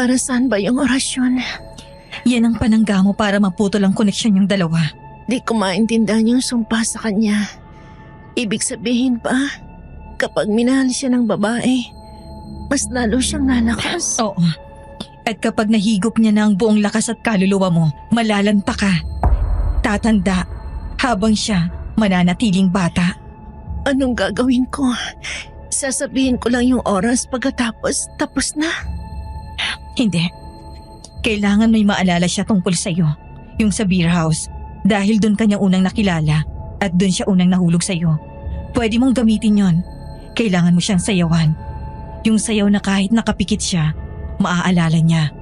Para saan ba yung orasyon? Yan ang panangga mo para maputol ang koneksyon yung dalawa. Di ko maintindihan yung sumpa sa kanya. Ibig sabihin pa, kapag minahal siya ng babae, mas lalo siyang lalakas. Oo. At kapag nahigop niya na ang buong lakas at kaluluwa mo, malalanta ka. Tatanda habang siya mananatiling bata. Anong gagawin ko? Sasabihin ko lang yung oras pagkatapos tapos na. Hindi. Kailangan may maalala siya tungkol sa'yo. Yung sa beer house. Dahil doon kanya unang nakilala at doon siya unang nahulog sa'yo. Pwede mong gamitin yon. Kailangan mo siyang sayawan. Yung sayaw na kahit nakapikit siya, maaalala niya.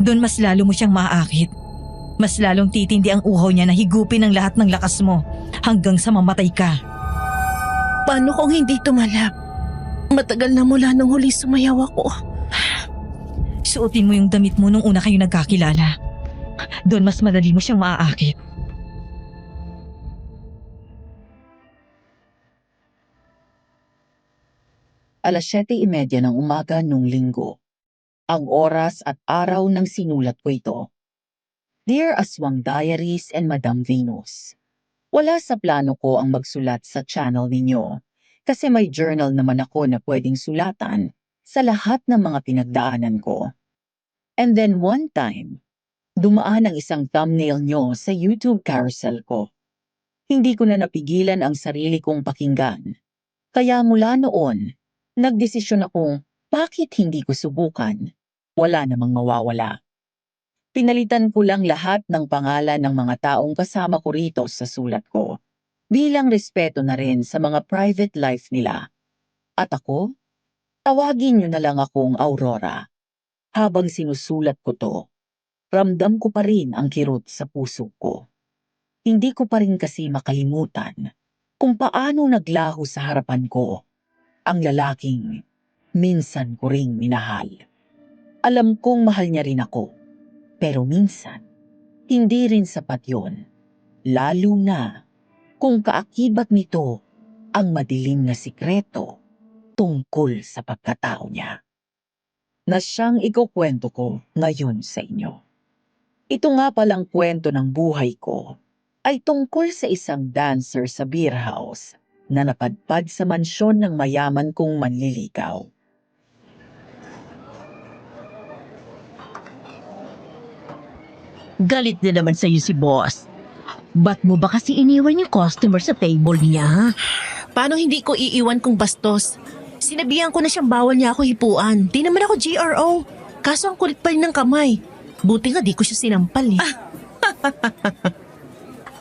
Doon mas lalo mo siyang maaakit. Mas lalong titindi ang uhaw niya na higupin ang lahat ng lakas mo hanggang sa mamatay ka. Paano kung hindi tumalab? Matagal na mula nung huli sumayaw ako. Suotin mo yung damit mo nung una kayo nagkakilala. Doon mas madali mo siyang maaakit. Alas 7:30 ng umaga nung linggo. Ang oras at araw ng sinulat ko ito. Dear Aswang Diaries and Madam Venus, wala sa plano ko ang magsulat sa channel ninyo kasi may journal naman ako na pwedeng sulatan sa lahat ng mga pinagdaanan ko. And then one time, dumaan ang isang thumbnail nyo sa YouTube carousel ko. Hindi ko na napigilan ang sarili kong pakinggan. Kaya mula noon, nagdesisyon akong bakit hindi ko subukan. Wala namang mawawala. Pinalitan ko lang lahat ng pangalan ng mga taong kasama ko rito sa sulat ko. Bilang respeto na rin sa mga private life nila. At ako, tawagin nyo na lang akong Aurora. Habang sinusulat ko to, ramdam ko pa rin ang kirot sa puso ko. Hindi ko pa rin kasi makalimutan kung paano naglaho sa harapan ko ang lalaking minsan ko ring minahal. Alam kong mahal niya rin ako, pero minsan, hindi rin sapat yun. Lalo na kung kaakibat nito ang madilim na sikreto tungkol sa pagkatao niya. Na siyang ikukwento ko ngayon sa inyo. Ito nga palang kwento ng buhay ko ay tungkol sa isang dancer sa beer house na napadpad sa mansyon ng mayaman kong manliligaw. Galit na naman sa'yo si boss. Ba't mo ba kasi iniwan yung customer sa table niya? Paano hindi ko iiwan kung bastos? Sinabihan ko na siyang bawal niya ako hipuan. Di naman ako GRO. Kaso ang kulit pa rin ng kamay. Buti nga di ko siya sinampal eh.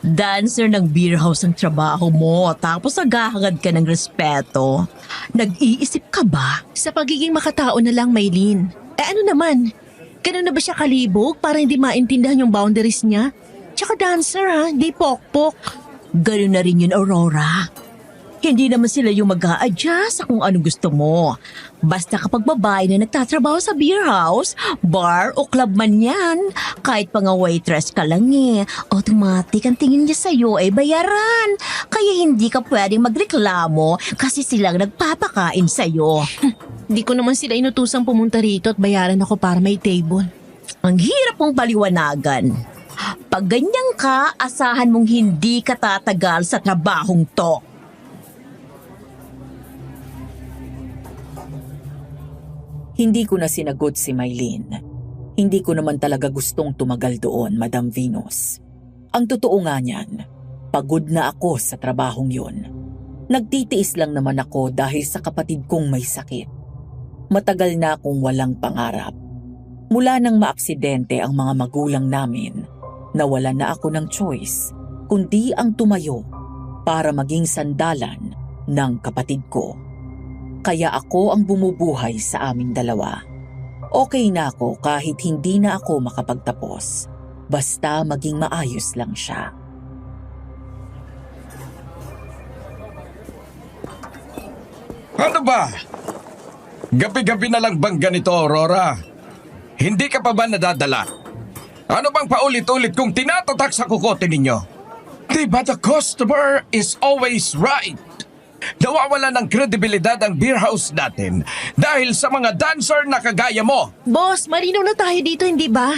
Dancer ng beer house ang trabaho mo, tapos naghahangad ka ng respeto. Nag-iisip ka ba? Sa pagiging makatao na lang, Maylin. Ano naman? Ganun na ba siya kalibog para hindi maintindihan yung boundaries niya? Tsaka dancer ha, hindi pokpok. Ganun na rin yun, Aurora. Hindi naman sila yung mag-a-adjust sa kung anong gusto mo. Basta kapag babae na nagtatrabaho sa beer house, bar o club man yan, kahit pa nga waitress ka lang automatic ang tingin niya sa'yo ay bayaran. Kaya hindi ka pwedeng magreklamo kasi silang nagpapakain sa'yo. Di ko naman sila inutusang pumunta rito at bayaran ako para may table. Ang hirap mong paliwanagan. Pag ganyan ka, asahan mong hindi ka tatagal sa trabahong to. Hindi ko na sinagot si Maylin. Hindi ko naman talaga gustong tumagal doon, Madam Venus. Ang totoo nga niyan, pagod na ako sa trabahong yun. Nagtitiis lang naman ako dahil sa kapatid kong may sakit. Matagal na akong walang pangarap. Mula nang maaksidente ang mga magulang namin, nawala na ako ng choice, kundi ang tumayo para maging sandalan ng kapatid ko. Kaya ako ang bumubuhay sa aming dalawa. Okay na ako kahit hindi na ako makapagtapos. Basta maging maayos lang siya. Ano ba? Gabi-gabi na lang bang ganito, Aurora? Hindi ka pa ba nadadala? Ano bang paulit-ulit kong tinatatak sa kukote ninyo? Diba the customer is always right? Nawawala ng kredibilidad ang beer house natin dahil sa mga dancer na kagaya mo. Boss, malinaw na tayo dito, hindi ba?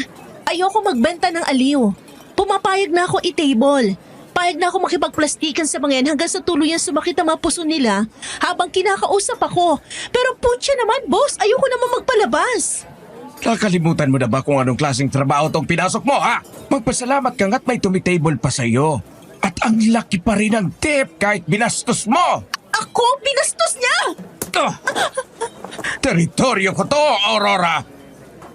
Ayoko magbenta ng aliw. Pumapayag na ako i-table. Payag na ako makipagplastikan sa mga yan hanggang sa tuluyan sumakit ang mga puso nila habang kinakausap ako. Pero putya naman, boss, ayoko naman magpalabas. Nakalimutan mo na ba kung anong klaseng trabaho tong pinasok mo, ha? Magpasalamat ka nga't may tumitable pa sa'yo. At ang laki pa rin ng tip kahit binastos mo. Ako, binastos niya! Teritoryo ko to, Aurora.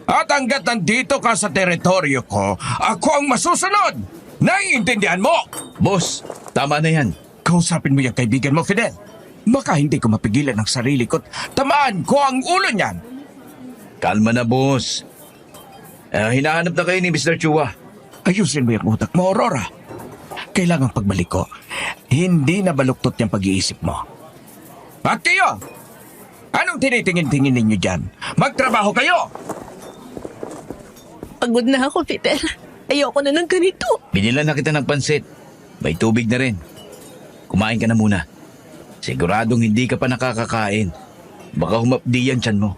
At hanggat nandito ka sa teritoryo ko, ako ang masusunod. Naiintindihan mo? Boss, tama na yan. Kausapin mo yung kaibigan mo, Fidel. Baka hindi ko mapigilan ang sarili ko't tamaan ko ang ulo niyan. Kalma na, boss. Hinahanap na kayo ni Mr. Chua. Ayusin mo yung utak mo, Aurora. Kailangang pagbalik ko, hindi na baluktot yung pag-iisip mo. At kayo, anong tinitingin-tingin ninyo dyan? Magtrabaho kayo! Pagod na ako, Fidel. Ayoko na ng ganito. Binilan na kita ng pansit. May tubig na rin. Kumain ka na muna. Siguradong hindi ka pa nakakakain. Baka humapdi yan tiyan mo.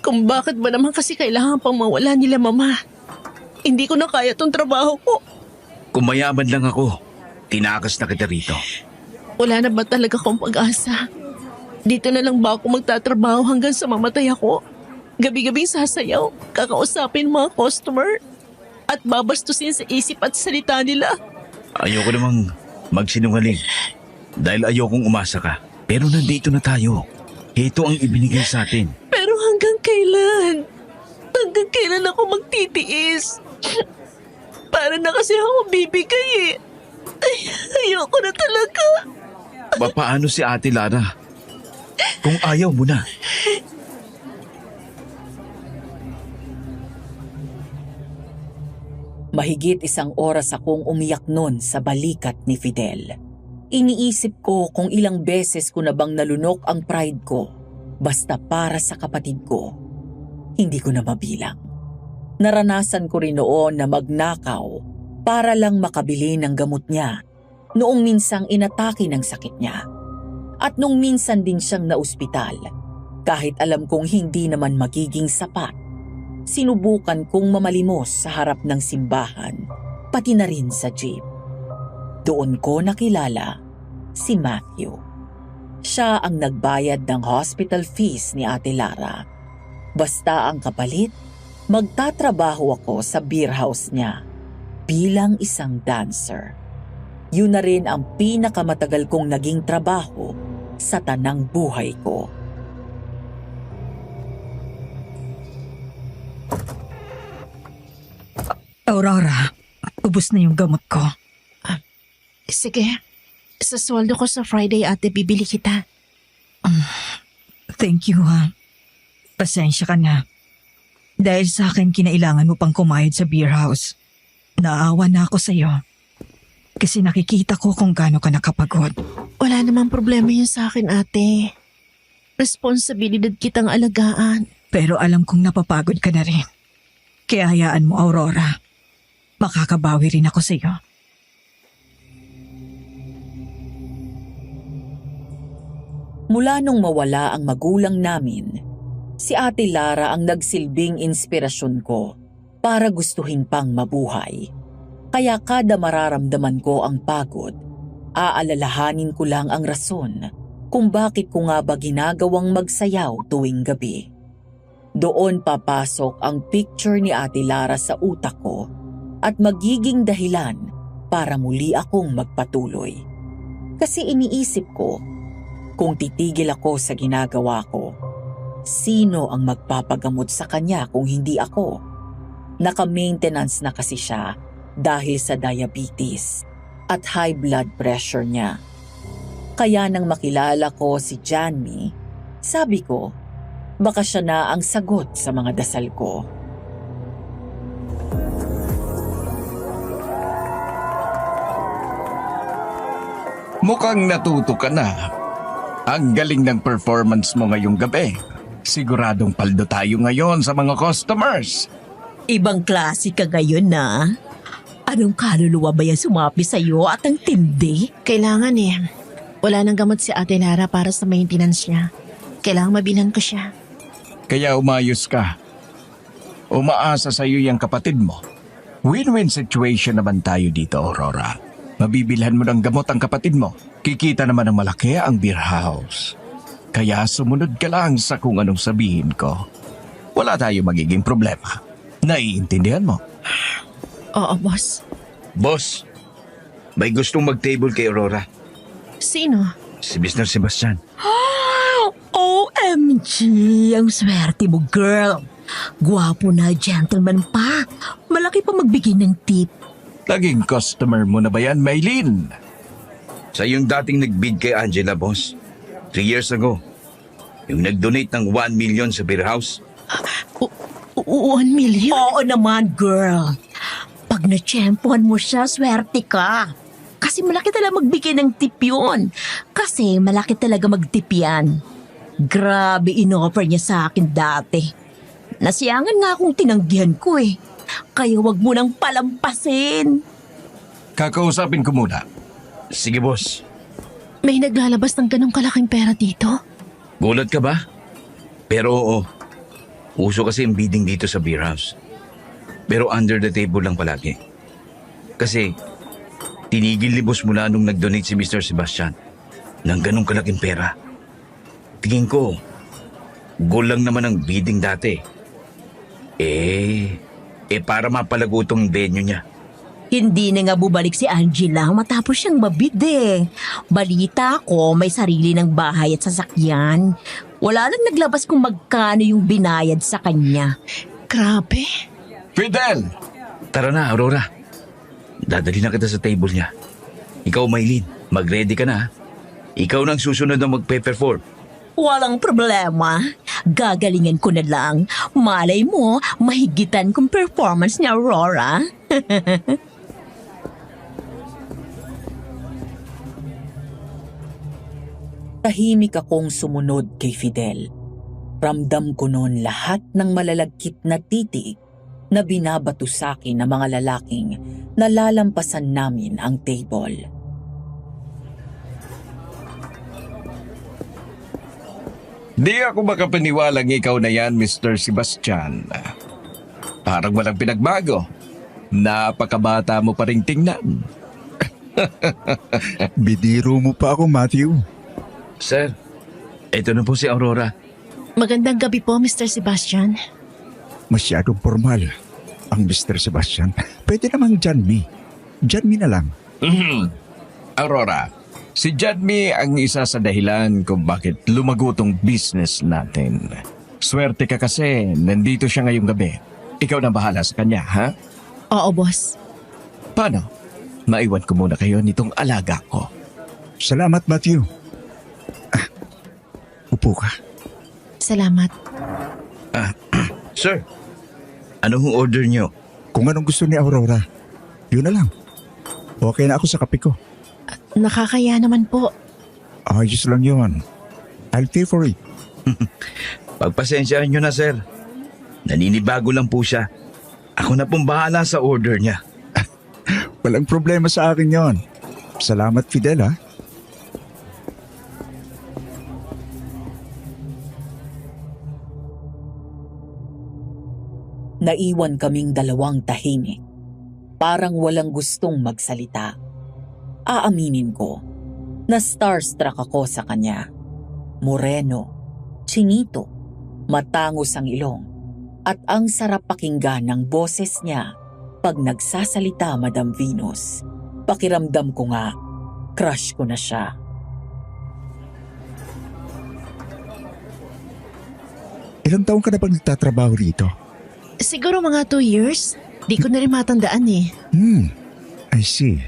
Kung bakit ba naman kasi kailangan pang mawala nila, Mama? Hindi ko na kaya tong trabaho ko. Kung mayaman lang ako, tinakas na kita rito. Wala na ba talaga akong pag-asa? Dito na lang ba ako magtatrabaho hanggang sa mamatay ako? Gabi-gabing sasayaw, kakausapin mga customer, at babastusin sa isip at salita nila. Ayoko namang magsinungaling. Dahil ayokong umasa ka. Pero nandito na tayo. Ito ang ibinigay sa atin. Pero hanggang kailan? Hanggang kailan ako magtitiis? Para na kasi ako bibigay eh. Ay, ayoko na talaga. Paano si Ate Lara? Kung ayaw mo na. Mahigit 1 oras akong umiyak nun sa balikat ni Fidel. Iniisip ko kung ilang beses ko na bang nalunok ang pride ko basta para sa kapatid ko. Hindi ko na mabilang. Naranasan ko rin noon na magnakaw para lang makabili ng gamot niya noong minsang inatake ng sakit niya. At nung minsan din siyang naospital kahit alam kong hindi naman magiging sapat. Sinubukan kong mamalimos sa harap ng simbahan, pati na rin sa jeep. Doon ko nakilala si Matthew. Siya ang nagbayad ng hospital fees ni Ate Lara. Basta ang kapalit, magtatrabaho ako sa beer house niya bilang isang dancer. Yun na rin ang pinakamatagal kong naging trabaho sa tanang buhay ko. Aurora, ubos na yung gamot ko. Sige, sa sweldo ko sa Friday, ate, bibili kita. Thank you, ha. Pasensya ka na. Dahil sa akin, kinailangan mo pang kumayod sa beer house. Naawa na ako sa'yo. Kasi nakikita ko kung gaano ka nakapagod. Wala namang problema yun sa akin, ate. Responsibilidad kitang alagaan. Pero alam kong napapagod ka na rin. Kaya hayaan mo, Aurora. Makakabawi rin ako sa'yo. Mula nung mawala ang magulang namin, si Ate Lara ang nagsilbing inspirasyon ko para gustuhin pang mabuhay. Kaya kada mararamdaman ko ang pagod, aalalahanin ko lang ang rason kung bakit ko nga ba ginagawang magsayaw tuwing gabi. Doon papasok ang picture ni Ate Lara sa utak ko at magiging dahilan para muli akong magpatuloy. Kasi iniisip ko, kung titigil ako sa ginagawa ko, sino ang magpapagamot sa kanya kung hindi ako? Naka-maintenance na kasi siya dahil sa diabetes at high blood pressure niya. Kaya nang makilala ko si Janmi, sabi ko, baka siya na ang sagot sa mga dasal ko. Mukhang natuto ka na. Ang galing ng performance mo ngayong gabi. Siguradong paldo tayo ngayon sa mga customers. Ibang klase ka ngayon na. Anong kaluluwa ba yan sumapi sa'yo at ang tindi? Kailangan eh. Wala nang gamot si Ate Lara para sa maintenance niya. Kailangang mabilhan ko siya. Kaya umayos ka. Umaasa sa iyo yung kapatid mo. Win-win situation naman tayo dito, Aurora. Mabibilhan mo ng gamot ang kapatid mo. Kikita naman ng malaki ang beer house. Kaya sumunod ka lang sa kung anong sabihin ko. Wala tayo magiging problema. Naiintindihan mo? Oo, boss. Boss, may gustong mag-table kay Aurora. Sino? Si Mr. Sebastian. OMG! Ang swerte mo, girl. Gwapo na, gentleman pa. Malaki pa magbigay ng tip. Naging customer mo na ba yan, Maylin? Sa yung dating nag-bid kay Angela, boss. 3 years ago. Yung nag-donate ng 1 million sa beer house. 1 million? Oo naman, girl. Pag na-champuan mo siya, swerte ka. Kasi malaki talaga magbigay ng tip yun. Kasi malaki talaga magtip yan. Grabe in-offer niya sa akin dati. Nasiyangan nga akong tinanggihan ko eh. Kaya wag mo nang palampasin. Kakausapin ko muna. Sige, boss. May naglalabas ng ganong kalaking pera dito? Gulat ka ba? Pero oo. Uso kasi yung bidding dito sa beer house. Pero under the table lang palagi. Kasi tinigil ni boss mula nung nag-donate si Mr. Sebastian ng ganong kalaking pera. Tingin ko, goal lang naman ang bidding dati. Para mapalago tong venue niya. Hindi na nga bubalik si Angela matapos siyang mabid eh. Balita ko may sarili ng bahay at sasakyan. Wala lang naglabas kung magkano yung binayad sa kanya. Grabe. Fidel! Tara na, Aurora. Dadali na kita sa table niya. Ikaw, Maylin, mag-ready ka na. Ikaw nang susunod na magpe-perform. Walang problema. Gagalingan ko na lang. Malay mo, mahigitan kong performance ni Aurora. Tahimik akong sumunod kay Fidel. Ramdam ko noon lahat ng malalagkit na titig na binabato sa akin ng mga lalaking nalalampasan namin ang table. Di ako makapaniwalang ikaw na yan, Mr. Sebastian. Parang walang pinagbago. Napakabata mo pa rin tingnan. Bidiro mo pa ako, Matthew. Sir, ito na po si Aurora. Magandang gabi po, Mr. Sebastian. Masyadong formal ang Mr. Sebastian. Pwede namang Janmi. Janmi na lang. Aurora, si Jadmi ang isa sa dahilan kung bakit lumago tong business natin. Swerte ka kasi nandito siya ngayong gabi. Ikaw na bahala sa kanya, ha? Oo, boss. Paano? Maiwan ko muna kayo nitong alaga ko. Salamat, Matthew. Upo ka. Salamat. Sir, anong order niyo? Kung anong gusto ni Aurora, yun na lang. Okay na ako sa kape ko. Nakakaya naman po. Ayos lang yun. I'll pay for it. Pagpasensyahan niyo na, sir. Naninibago lang po siya. Ako na pong bahala sa order niya. Walang problema sa akin yon. Salamat, Fidel, ha? Naiwan kaming dalawang tahimik. Parang walang gustong magsalita. Aaminin ko na starstruck ako sa kanya. Moreno, chinito, matangos ang ilong, at ang sarap pakinggan ng boses niya pag nagsasalita, Madam Venus. Pakiramdam ko nga, crush ko na siya. Ilang taon ka na bang nagtatrabaho rito? Siguro mga 2 years. Di ko na rin matandaan eh. I see.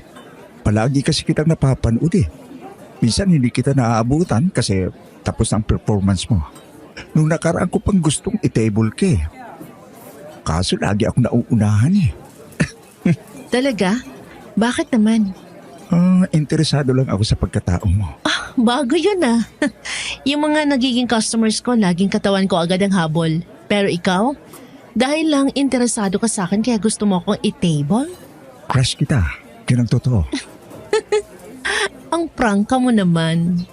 Palagi kasi kitang napapanood eh. Minsan hindi kita naaabutan kasi tapos ang performance mo. Nung nakaraan ko pang gustong i-table ka eh. Kaso lagi ako nauunahan eh. Talaga? Bakit naman? Interesado lang ako sa pagkatao mo. Bago yun ah. Yung mga nagiging customers ko, laging katawan ko agad ang habol. Pero ikaw, dahil lang interesado ka sa akin kaya gusto mo akong i-table? Crush kita. Yun ang totoo. Ang prangka mo naman.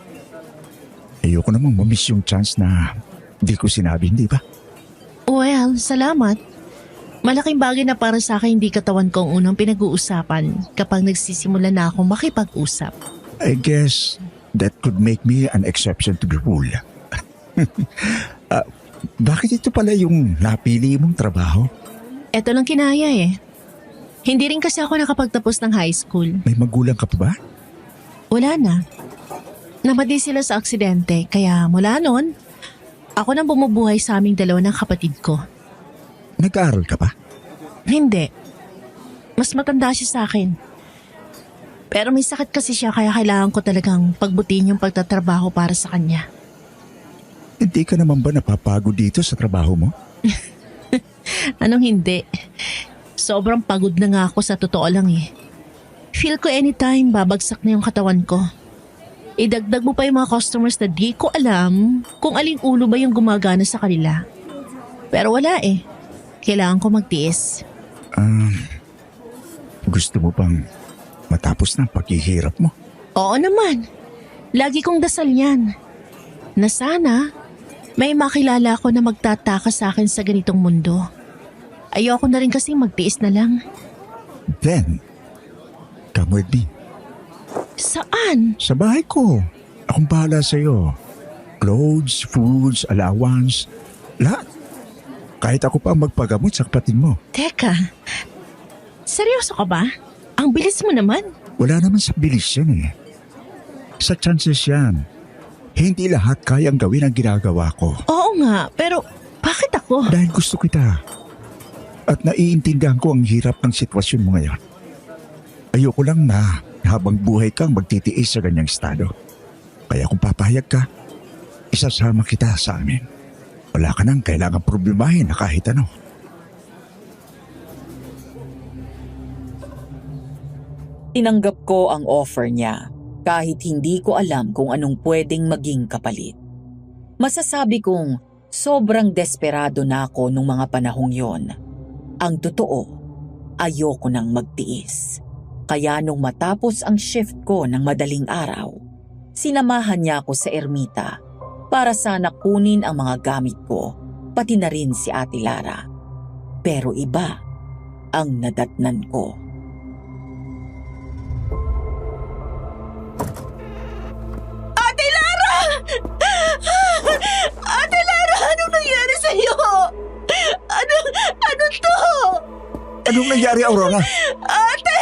Ayoko namang mamiss yung chance na di ko sinabi, hindi ba? Well, salamat. Malaking bagay na para sa akin hindi katawan ko ang unang pinag-uusapan kapag nagsisimula na ako makipag-usap. I guess that could make me an exception to the rule. Bakit ito pala yung napili mong trabaho? Eto lang kinaya eh. Hindi rin kasi ako nakapagtapos ng high school. May magulang ka pa ba? Wala na. Namatay sila sa aksidente kaya mula noon, ako nang bumubuhay sa aming dalawa ng kapatid ko. Nag-aaral ka pa? Hindi. Mas matanda siya sa akin. Pero may sakit kasi siya kaya kailangan ko talagang pagbutihin yung pagtatrabaho para sa kanya. Hindi ka naman ba napapagod dito sa trabaho mo? Anong hindi? Sobrang pagod na nga ako sa totoo lang eh. Feel ko anytime babagsak na yung katawan ko. Idagdag mo pa yung mga customers na di ko alam kung aling ulo ba yung gumagana sa kanila. Pero wala eh. Kailangan ko magtiis. Gusto mo bang matapos ng paghihirap mo? Oo naman. Lagi kong dasal yan. Na sana may makilala ko na magtataka sa akin sa ganitong mundo. Ayoko na rin kasing magtiis na lang. Then, come with me. Saan? Sa bahay ko. Akong bahala sa'yo. Clothes, foods, allowance, lahat. Kahit ako pa ang magpagamot sa kapatid mo. Teka, seryoso ka ba? Ang bilis mo naman. Wala naman sa bilis yan eh. Sa chances yan. Hindi lahat kayang gawin ang ginagawa ko. Oo nga, pero bakit ako? Dahil gusto kita. At naiintindihan ko ang hirap ng sitwasyon mo ngayon. Ayoko lang na habang buhay kang magtitiis sa ganyang estado. Kaya kung papayag ka, isasama kita sa amin. Wala ka nang kailangan problemahin na kahit ano. Tinanggap ko ang offer niya kahit hindi ko alam kung anong pwedeng maging kapalit. Masasabi kong sobrang desperado na ako nung mga panahong yon. Ang totoo, ayoko nang magtiis. Kaya nung matapos ang shift ko ng madaling araw, sinamahan niya ako sa ermita para sana kunin ang mga gamit ko, pati na rin si Ate Lara. Pero iba ang nadatnan ko. Ate Lara! Ate Lara, anong nangyari sa'yo? Ano to? Anong nangyari, Aurora? Ate!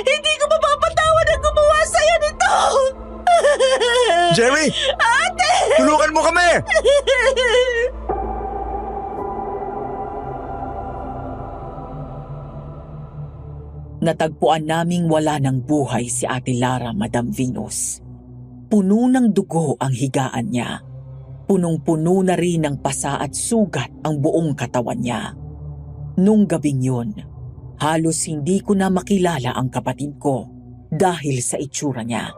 Hindi ko mapapatawad ang gumawa sa'yo nito! Jerry! Ate! Tulungan mo kami! Natagpuan naming wala ng buhay si Ate Lara, Madam Venus. Puno ng dugo ang higaan niya. Punong-puno na rin ng pasa at sugat ang buong katawan niya. Nung gabing yun, halos hindi ko na makilala ang kapatid ko dahil sa itsura niya.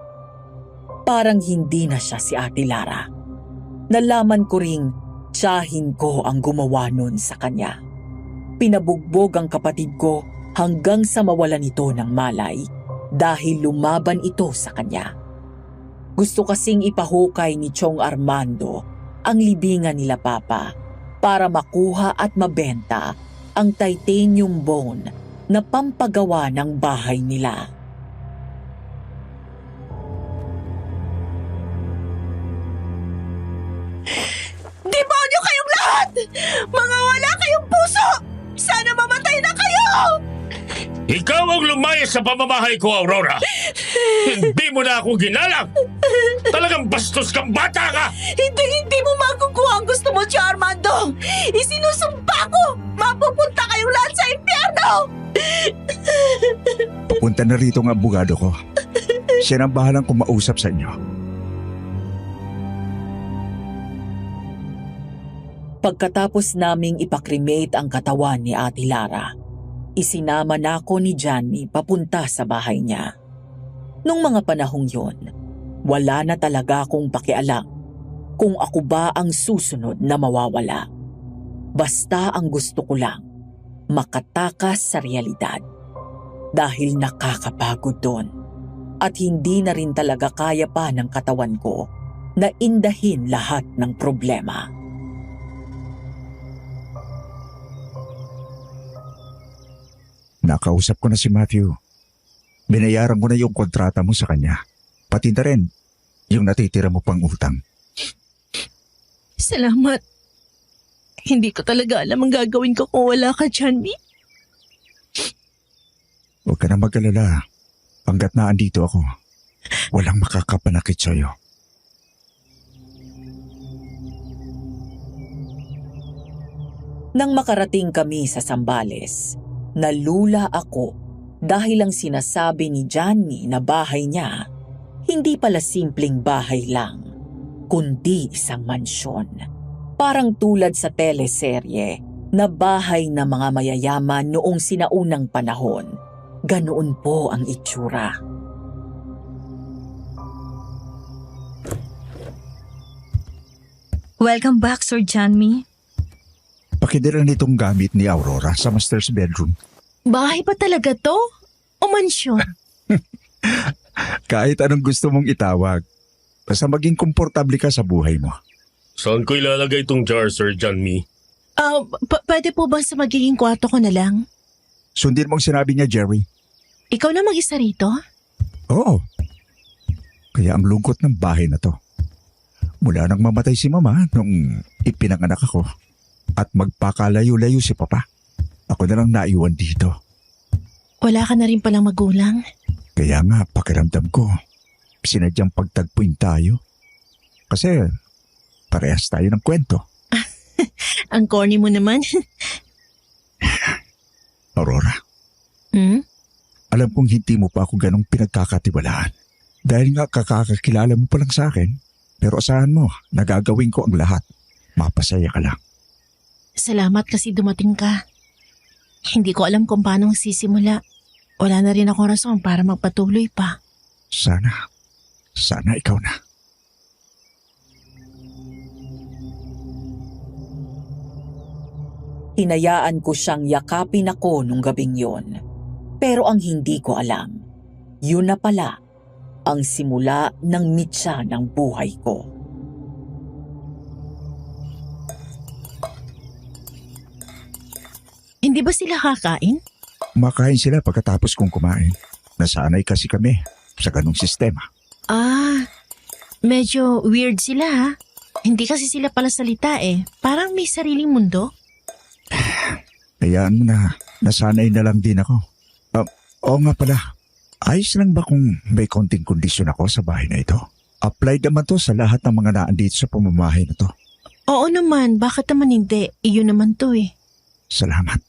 Parang hindi na siya si Ate Lara. Nalaman ko ring tiyahin ko ang gumawa nun sa kanya. Pinabugbog ang kapatid ko hanggang sa mawalan ito ng malay dahil lumaban ito sa kanya. Gusto kasing ipahukay ni Chong Armando ang libingan nila Papa para makuha at mabenta ang titanium bone na pampagawa ng bahay nila. Demonyo kayong lahat! Mga wala kayong puso! Sana mamatay na kayo! Ikaw ang lumayas sa pamamahay ko, Aurora! Hindi mo na ako ginalang! Talagang bastos kang bata ka! Hindi mo makukuha ang gusto mo, Tio Armando! Isinusumpa ko! Mapupunta kayong lahat sa impyerno! Papunta na rito ang abogado ko. Siya nang bahalang kumausap sa inyo. Pagkatapos naming ipakremate ang katawan ni Ate Lara, isinama na ako ni Johnny papunta sa bahay niya. Nung mga panahong yon, wala na talaga akong pakialam kung ako ba ang susunod na mawawala. Basta ang gusto ko lang, makatakas sa realidad. Dahil nakakapagod doon. At hindi na rin talaga kaya pa ng katawan ko na indahin lahat ng problema. Nakausap ko na si Matthew. Binayaran ko na yung kontrata mo sa kanya. Pati na rin yung natitira mo pang utang. Salamat. Hindi ko talaga alam ang gagawin ko kung wala ka, Janmi. Huwag ka na mag-alala. Hanggat na andito ako, walang makakapanakit sa'yo. Nang makarating kami sa Zambales, nalula ako dahil ang sinasabi ni Johnny na bahay niya, hindi pala simpleng bahay lang, kundi isang mansyon. Parang tulad sa teleserye na bahay ng mga mayayaman noong sinaunang panahon. Ganoon po ang itsura. Welcome back, Sir Janmi. Pakidira nitong gamit ni Aurora sa master's bedroom. Bahay pa talaga to? O mansyon? Kahit anong gusto mong itawag, basta maging komportable ka sa buhay mo. Saan ko ilalagay itong jar, Sir Janmi? Pwede po ba sa magiging kwarto ko na lang? Sundin mong sinabi niya, Jerry. Ikaw na mag-isa rito? Oo. Kaya ang lungkot ng bahay na to. Mula nang mamatay si Mama nung ipinanganak ako at magpakalayo-layo si Papa, ako na lang naiwan dito. Wala ka na rin palang magulang? Kaya nga pakiramdam ko, sinadyang pagtagpuin tayo. Kasi parehas tayo ng kwento. Ang corny mo naman. Aurora, Hmm? alam kong hindi mo pa ako ganong pinagkakatiwalaan. Dahil nga kakakakilala mo pa lang sa akin, pero asahan mo, nagagawin ko ang lahat. Mapasaya ka lang. Salamat kasi dumating ka. Hindi ko alam kung paano sisimula. Wala na rin ako rason para magpatuloy pa. Sana ikaw na. Hinayaan ko siyang yakapin ako nung gabing yon. Pero ang hindi ko alam, yun na pala ang simula ng mitya ng buhay ko. Hindi ba sila kakain? Makain sila pagkatapos kong kumain. Nasanay kasi kami sa ganong sistema. Medyo weird sila ha. Hindi kasi sila pala salita eh. Parang may sariling mundo. Hayaan mo na, nasanay na lang din ako. Oo nga pala, ayos lang ba kung may konting kondisyon ako sa bahay na ito? Applied naman to sa lahat ng mga naandito sa pamamahay na to. Oo naman, bakit naman hindi? Iyon naman to eh. Salamat.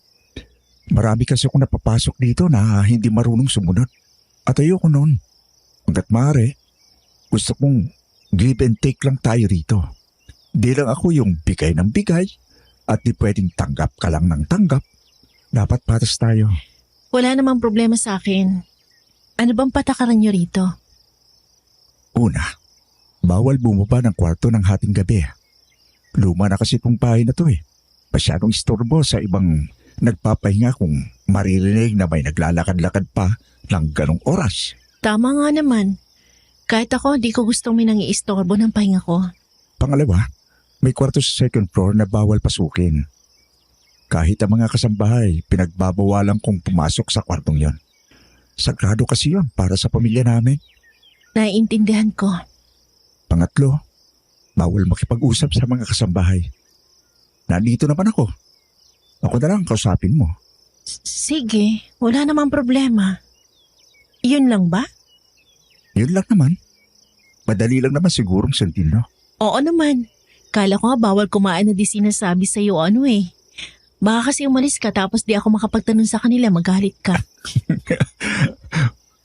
Marami kasi akong napapasok dito na hindi marunong sumunod. At ayoko noon. Hanggat maaari, gusto kong give and take lang tayo rito. Di lang ako yung bigay ng bigay at di pwedeng tanggap ka lang ng tanggap. Dapat patas tayo. Wala namang problema sa akin. Ano bang patakaran nyo rito? Una, bawal bumaba ng kwarto ng hating gabi. Luma na kasi itong bahay na to eh. Masyadong istorbo sa ibang nagpapahinga kung maririnig na may naglalakad-lakad pa ng ganong oras. Tama nga naman. Kahit ako, di ko gustong may nangiistorbo ng pahinga ko. Pangalawa, may kwarto sa second floor na bawal pasukin. Kahit ang mga kasambahay, pinagbabawalan kong pumasok sa kwartong yon. Sagrado kasi yon para sa pamilya namin. Naiintindihan ko. Pangatlo, bawal makipag-usap sa mga kasambahay. Nandito naman ako. Ako na lang kausapin mo. Sige, wala namang problema. Yun lang ba? Yun lang naman. Madali lang naman sigurong sundin, no? Oo naman. Kala ko nga bawal kumain na di sinasabi sa'yo ano eh. Baka kasi umalis ka tapos di ako makapagtanong sa kanila, magalit ka.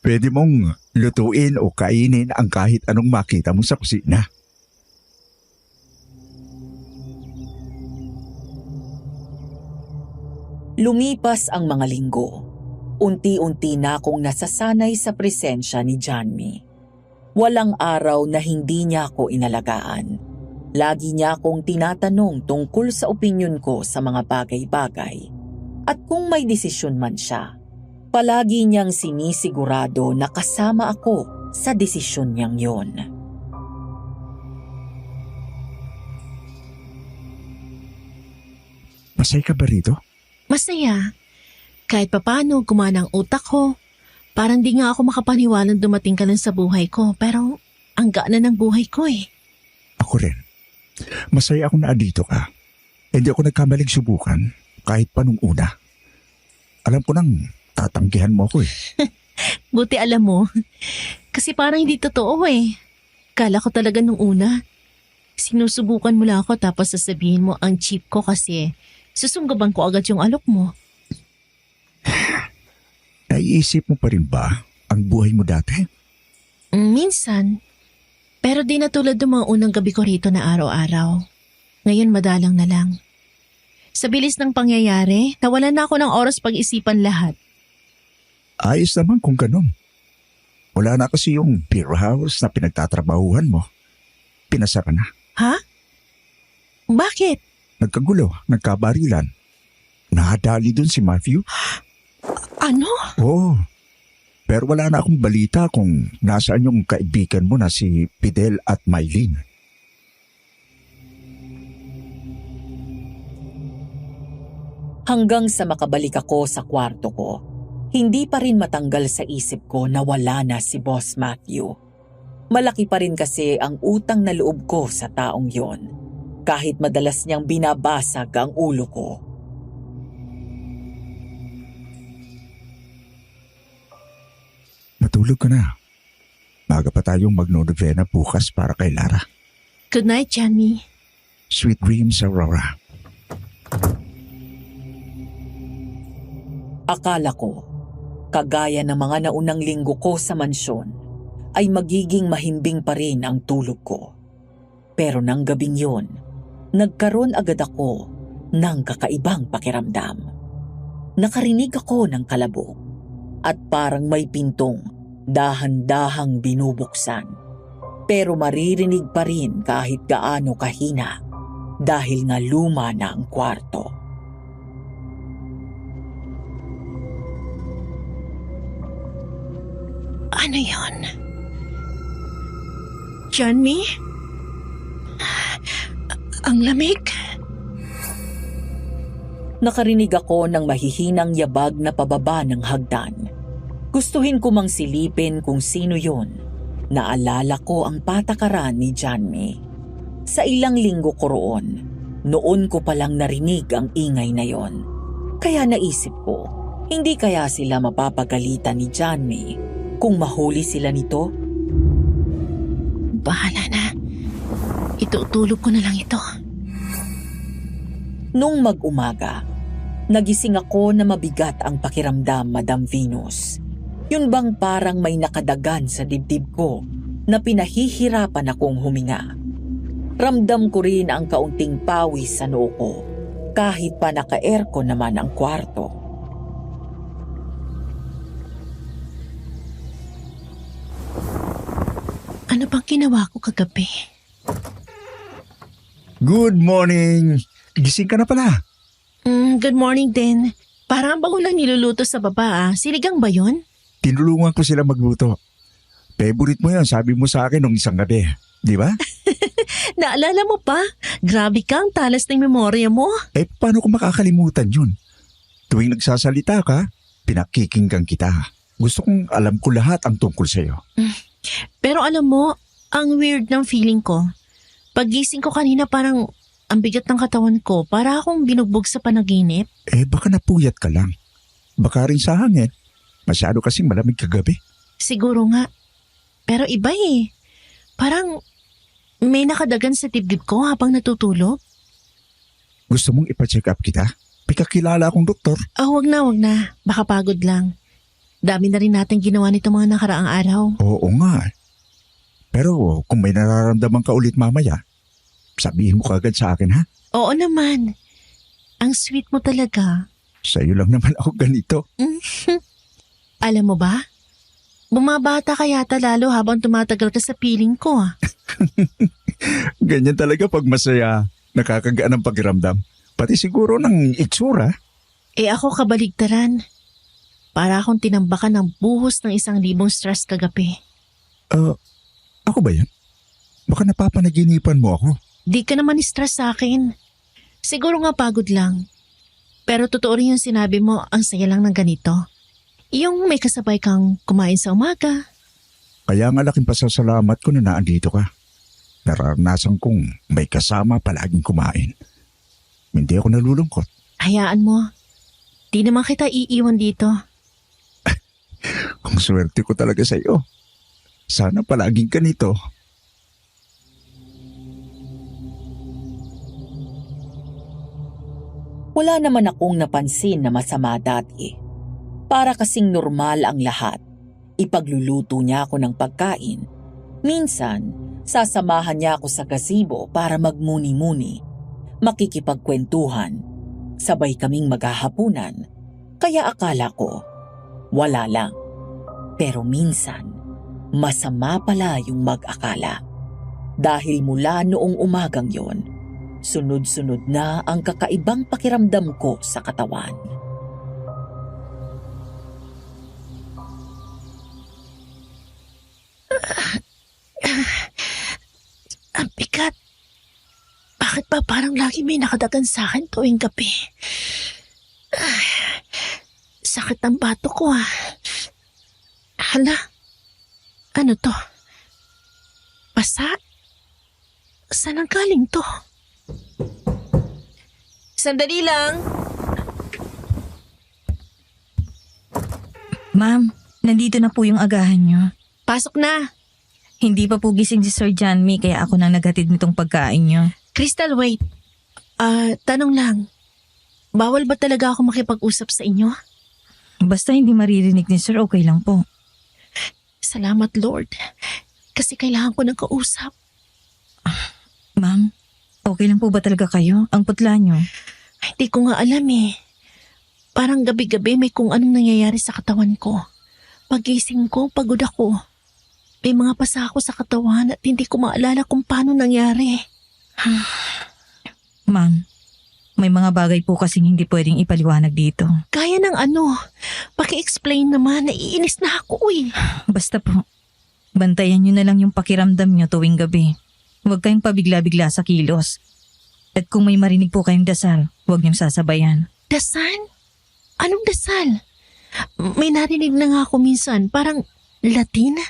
Pwede mong lutuin o kainin ang kahit anong makita mo sa kusina. Lumipas ang mga linggo. Unti-unti na akong nasasanay sa presensya ni Janmi. Walang araw na hindi niya ako inalagaan. Lagi niya akong tinatanong tungkol sa opinyon ko sa mga bagay-bagay. At kung may desisyon man siya, Palagi niyang sinisigurado na kasama ako sa desisyon niyang yon. Masaya ka ba rito? Masaya. Kahit papano gumana ang utak ko. Parang di nga ako makapaniwalang dumating ka lang sa buhay ko. Pero ang gaan na ng buhay ko eh. Ako rin. Masaya ako na andito ka. Hindi ako nagkamaling subukan kahit pa nung una. Alam ko nang tatanggihan mo ako eh. Buti alam mo. Kasi parang hindi totoo eh. Kala ko talaga nung una. Sinusubukan mo lang ako tapos sasabihin mo ang cheap ko kasi susunggaban ko agad yung alok mo. Naiisip mo pa rin ba ang buhay mo dati? Minsan. Pero di na tulad ng mga unang gabi ko rito na araw-araw. Ngayon madalang na lang. Sa bilis ng pangyayari, nawalan na ako ng oras pag-isipan lahat. Ayos naman kung ganun. Wala na kasi yung beer house na pinagtatrabahuhan mo. Pinasara na. Ha? Bakit? Nagkagulo, nagkabarilan. Nakadali dun si Matthew. Ano? Oo. Pero wala na akong balita kung nasaan yung kaibigan mo na si Fidel at Mylene. Hanggang sa makabalik ako sa kwarto ko, hindi pa rin matanggal sa isip ko na wala na si Boss Matthew. Malaki pa rin kasi ang utang na loob ko sa taong yon, kahit madalas niyang binabasag ang ulo ko. Matulog ka na. Maga pa tayong magno-novena bukas para kay Lara. Good night, Johnny. Sweet dreams, Aurora. Akala ko, kagaya ng mga naunang linggo ko sa mansyon, ay magiging mahimbing pa rin ang tulog ko. Pero nang gabing yon, nagkaroon agad ako ng kakaibang pakiramdam. Nakarinig ako ng kalabog at parang may pintong dahan-dahang binubuksan. Pero maririnig pa rin kahit gaano kahina dahil nga luma na ang kwarto. Ano yon? Johnny? Ang lamig? Nakarinig ako ng mahihinang yabag na pababa ng hagdan. Gustuhin ko mang silipin kung sino yon. Naalala ko ang patakaran ni Johnny. Sa ilang linggo ko roon, noon ko palang narinig ang ingay na yon. Kaya naisip ko, hindi kaya sila mapapagalitan ni Johnny kung mahuli sila nito? Bahala na. Itutulog ko na lang ito. Nung mag-umaga, nagising ako na mabigat ang pakiramdam, Madam Venus. Yun bang parang may nakadagan sa dibdib ko na pinahihirapan akong huminga. Ramdam ko rin ang kaunting pawis sa noo ko kahit pa naka-aircon naman ang kwarto. Ano bang ginawa ko kagabi? Good morning! Gising ka na pala. Good morning din. Parang bago lang niluluto sa baba ah. Sinigang ba yun? Tinulungan ko sila magluto. Favorite mo yan, sabi mo sa akin nung isang gabi. Di ba? Naalala mo pa? Grabe kang talas ng memorya mo. Eh, paano ko makakalimutan yun? Tuwing nagsasalita ka, pinakikinggan kita. Gusto kong alam ko lahat ang tungkol sa'yo. Pero alam mo, ang weird ng feeling ko. Paggising ko kanina parang ang bigat ng katawan ko. Para akong binugbog sa panaginip. Eh, baka napuyat ka lang. Baka rin sa hangin. Masyado kasing malamig kagabi. Siguro nga. Pero iba eh. Parang may nakadagan sa dibdib ko habang natutulog. Gusto mong ipa-check up kita? May kakilala akong doktor. Wag na, wag na. Baka pagod lang. Dami na rin natin ginawa nito mga nakaraang araw. Oo nga. Pero kung may nararamdaman ka ulit mamaya, sabihin mo kagad sa akin, ha? Oo naman. Ang sweet mo talaga. Sa'yo lang naman ako ganito. Alam mo ba? Bumabata ka yata lalo habang tumatagal ka sa piling ko. Ganyan talaga pag masaya. Nakakagaan ang pakiramdam. Pati siguro ng itsura. Ako kabaligtaran. Para akong tinambakan ng buhos ng 1,000 stress kagabi. Ako ba yan? Baka napapanaginipan mo ako. Di ka naman stress sa akin. Siguro nga pagod lang. Pero totoo rin yung sinabi mo, ang saya lang ng ganito. Yung may kasabay kang kumain sa umaga. Kaya nga laking pasasalamat ko na naandito ka. Naranasan kong may kasama palaging kumain. Hindi ako nalulungkot. Hayaan mo. Di naman kita iiwan dito. Ang swerte ko talaga sa iyo. Sana palaging ganito. Wala naman akong napansin na masama dati. Para kasing normal ang lahat. Ipagluluto niya ako ng pagkain. Minsan, sasamahan niya ako sa gazebo para magmuni-muni. Makikipagkwentuhan. Sabay kaming maghahapunan. Kaya akala ko, wala lang. Pero minsan, masama pala yung mag-akala. Dahil mula noong umagang yon, sunod-sunod na ang kakaibang pakiramdam ko sa katawan. Ang bigat. Bakit ba parang lagi may nakadagan sa akin tuwing gabi? Sakit ang bato ko ah. Hala, ano to? Basa? Saan ang galing to? Sandali lang. Ma'am, nandito na po yung agahan niyo. Pasok na. Hindi pa po gising si Sir Janmi kaya ako nang naghatid nitong pagkain niyo. Crystal, wait. Tanong lang. Bawal ba talaga ako makipag-usap sa inyo? Basta hindi maririnig ni Sir, okay lang po. Salamat, Lord. Kasi kailangan ko ng kausap. Ma'am, okay lang po ba talaga kayo? Ang putla niyo. Hindi ko nga alam eh. Parang gabi-gabi may kung anong nangyayari sa katawan ko. Pagising ko, pagod ako. May mga pasa ako sa katawan at hindi ko maalala kung paano nangyari. Ma'am, may mga bagay po kasing hindi pwedeng ipaliwanag dito. Kaya ng ano? Paki-explain naman, naiinis na ako eh. Basta po, bantayan niyo na lang yung pakiramdam niyo tuwing gabi. Huwag kayong pabigla-bigla sa kilos. At kung may marinig po kayong dasal, huwag niyong sasabayan. Dasal? Anong dasal? May narinig na nga ako minsan, parang Latin?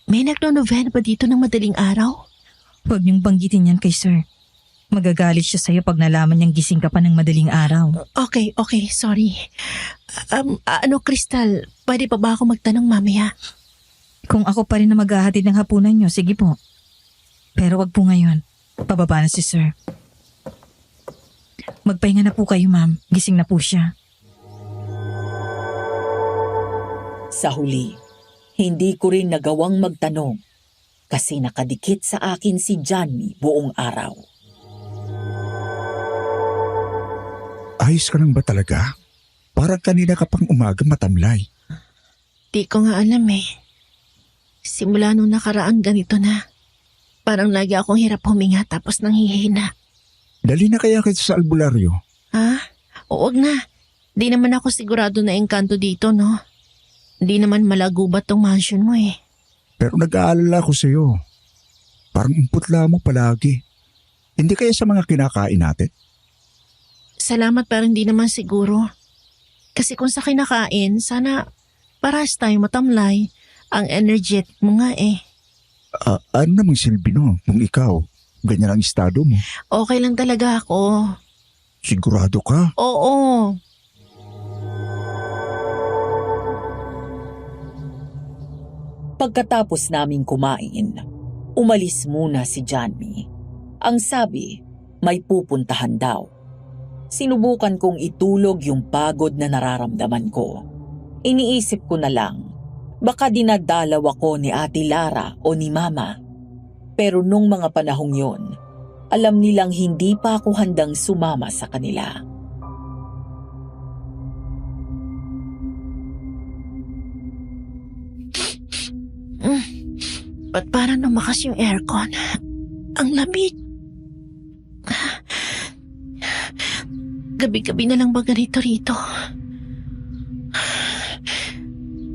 May nagno-novena ba dito ng madaling araw? Huwag niyong banggitin yan kay Sir. Magagalit siya sa'yo pag nalaman niyang gising ka pa ng madaling araw. Okay, sorry. Crystal, pwede pa ba ako magtanong mamaya? Kung ako pa rin na maghahatid ng hapunan niyo, sige po. Pero wag po ngayon. Pababa na si Sir. Magpahinga na po kayo, ma'am. Gising na po siya. Sa huli, hindi ko rin nagawang magtanong kasi nakadikit sa akin si Janmi buong araw. Ayos ka lang ba talaga? Parang kanina ka pang umaga matamlay. Di ko nga alam eh. Simula nung nakaraan ganito na. Parang lagi akong hirap huminga tapos nanghihina. Dali na kaya kita sa albularyo. Ha? O wag na. Di naman ako sigurado na engkanto dito, no? Di naman malagubat tong mansion mo eh. Pero nag-aalala ko sa'yo. Parang umputla mo palagi. Hindi kaya sa mga kinakain natin? Salamat pero hindi naman siguro. Kasi kung sa kinakain, sana parehas tayo matamlay. Ang energetic mo nga eh. Ano namang silbi no kung ikaw, ganyan ang estado mo? Okay lang talaga ako. Sigurado ka? Oo. Pagkatapos naming kumain, umalis muna si Janmi. Ang sabi, may pupuntahan daw. Sinubukan kong itulog yung pagod na nararamdaman ko. Iniisip ko na lang, baka dinadalaw ako ni Ate Lara o ni Mama. Pero nung mga panahong yon, alam nilang hindi pa ako handang sumama sa kanila. Ba't parang lumakas yung aircon? Ang lamig. Gabi-gabi na lang ba ganito rito?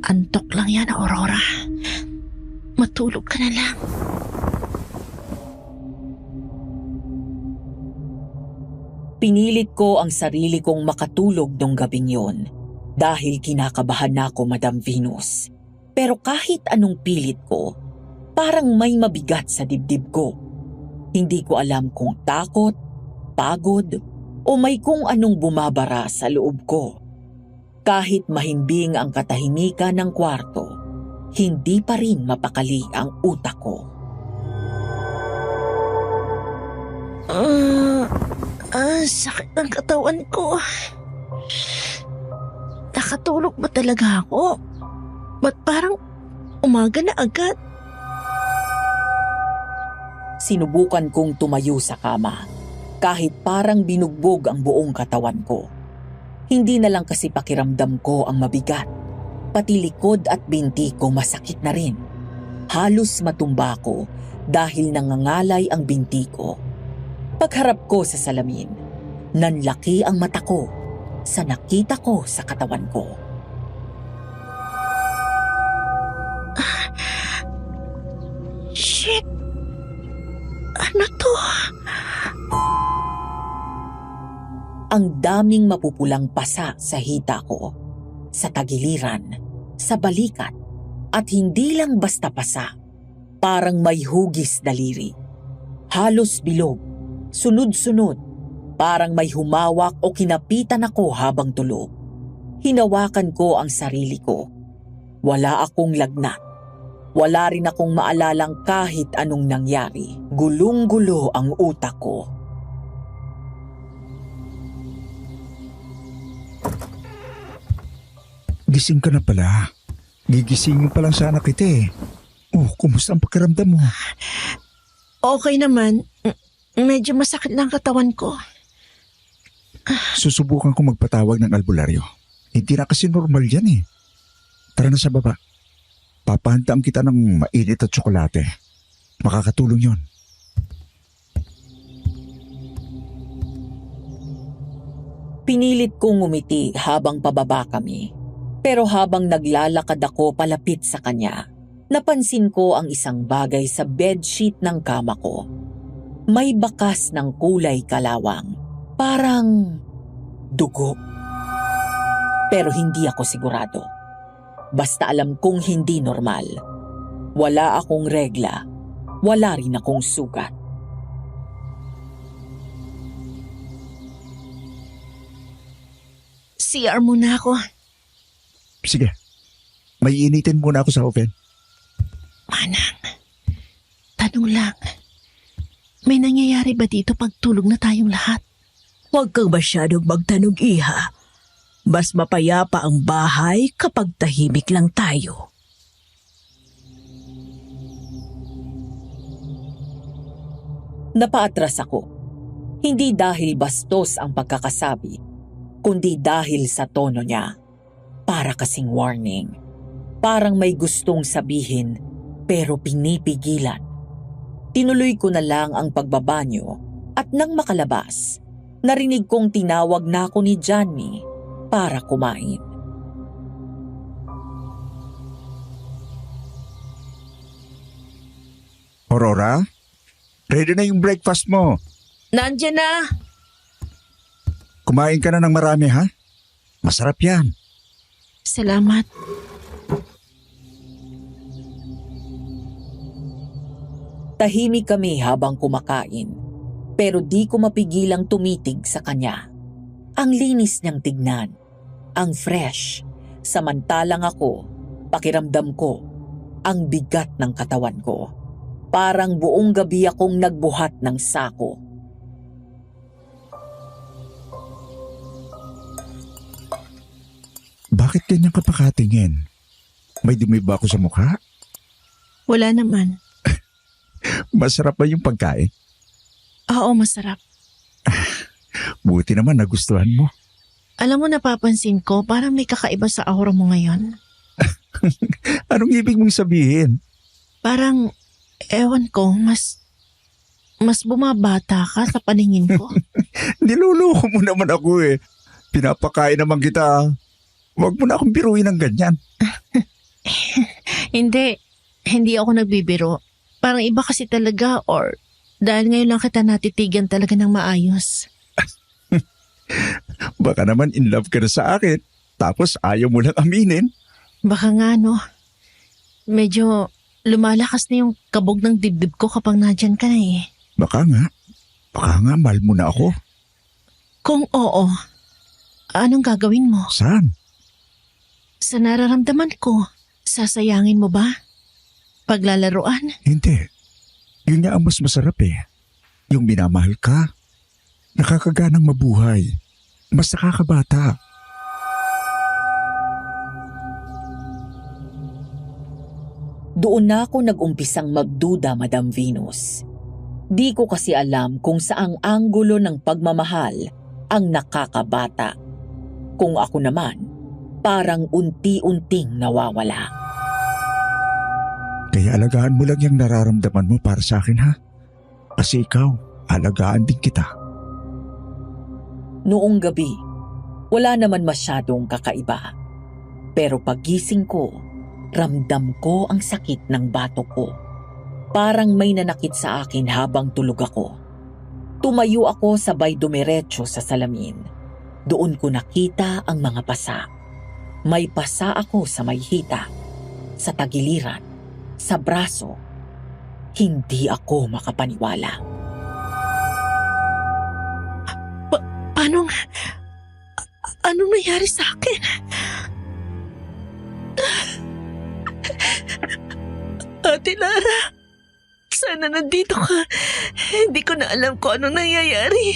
Antok lang yan, Aurora. Matulog ka na lang. Pinilit ko ang sarili kong makatulog nung gabing yon dahil kinakabahan na ako, Madam Venus. Pero kahit anong pilit ko, parang may mabigat sa dibdib ko. Hindi ko alam kung takot, pagod, o may kung anong bumabara sa loob ko. Kahit mahimbing ang katahimikan ng kwarto, hindi pa rin mapakali ang utak ko. Sakit ng katawan ko. Nakatulog ba talaga ako? Ba't parang umaga na agad? Sinubukan kong tumayo sa kama, kahit parang binugbog ang buong katawan ko. Hindi na lang kasi pakiramdam ko ang mabigat. Pati likod at binti ko masakit na rin. Halos matumba ko dahil nangangalay ang binti ko. Pagharap ko sa salamin, nanlaki ang mata ko sa nakita ko sa katawan ko. Shit! Ano to? Ang daming mapupulang pasa sa hita ko, sa tagiliran, sa balikat, at hindi lang basta pasa. Parang may hugis daliri. Halos bilog, sunod-sunod, parang may humawak o kinapitan ako habang tulog. Hinawakan ko ang sarili ko. Wala akong lagnat. Wala rin akong maalalang kahit anong nangyari. Gulong-gulo ang utak ko. Gising ka na pala. Gigisingin pa lang sana kita eh. Oh, kumusta ang pakiramdam mo? Okay naman. Medyo masakit lang katawan ko. Susubukan ko magpatawag ng albularyo. Hindi na kasi normal yan eh. Tara na sa baba. Papahandaan kita ng mainit at tsokolate. Makakatulong yon. Pinilit kong ngumiti habang pababa kami. Pero habang naglalakad ako palapit sa kanya, napansin ko ang isang bagay sa bedsheet ng kama ko. May bakas ng kulay kalawang. Parang dugo. Pero hindi ako sigurado. Basta alam kong hindi normal. Wala akong regla. Wala rin akong sugat. CR muna ako. Sige. May initin muna ako sa oven. Manang, tanong lang. May nangyayari ba dito pag tulog na tayong lahat? Huwag kang masyadong magtanong, iha. Mas mapayapa ang bahay kapag tahimik lang tayo. Napaatras ako. Hindi dahil bastos ang pagkakasabi, kundi dahil sa tono niya. Para kasing warning. Parang may gustong sabihin pero pinipigilan. Tinuloy ko na lang ang pagbabanyo at nang makalabas, narinig kong tinawag na ako ni Johnny para kumain. Aurora? Ready na yung breakfast mo. Nandiyan na! Kumain ka na ng marami ha? Masarap yan. Salamat. Tahimik kami habang kumakain, pero di ko mapigilang tumitig sa kanya. Ang linis niyang tignan, ang fresh, samantalang ako, pakiramdam ko, ang bigat ng katawan ko. Parang buong gabi akong nagbuhat ng sako. Bakit ganyan ka pakatingin? May dumi ba ako sa mukha? Wala naman. Masarap ba yung pagkain? Oo, masarap. Buti naman nagustuhan mo. Alam mo, napapansin ko, parang may kakaiba sa aura mo ngayon. Anong ibig mong sabihin? Parang, ewan ko, mas bumabata ka sa paningin ko. Niloloko mo naman ako eh. Pinapakain naman kita. Huwag mo na akong biruin ng ganyan. Hindi ako nagbibiro. Parang iba kasi talaga or dahil ngayon lang kita natitigan talaga ng maayos. Baka naman in love ka na sa akin, tapos ayaw mo lang aminin. Baka nga no, medyo lumalakas na yung kabog ng dibdib ko kapag nandyan ka na eh. Baka nga mahal mo na ako. Kung oo, anong gagawin mo? Saan? Sa nararamdaman ko, sasayangin mo ba? Paglalaruan? Hindi. Yun nga ang mas masarap eh. Yung minamahal ka, nakakaganang mabuhay, mas nakakabata. Doon na ako nag-umpisang magduda, Madam Venus. Di ko kasi alam kung saang anggulo ng pagmamahal ang nakakabata. Kung ako naman, parang unti-unting nawawala. Kaya alagaan mo lang yung nararamdaman mo para sa akin, ha? Kasi ikaw, alagaan din kita. Noong gabi, wala naman masyadong kakaiba. Pero pagising ko, ramdam ko ang sakit ng batok ko. Parang may nanakit sa akin habang tulog ako. Tumayo ako sabay dumiretso sa salamin. Doon ko nakita ang mga pasa. May pasa ako sa may hita, sa tagiliran, sa braso. Hindi ako makapaniwala. Anong nangyari sa akin? Ate Lara, sana nandito ka. Hindi ko na alam kung anong nangyayari.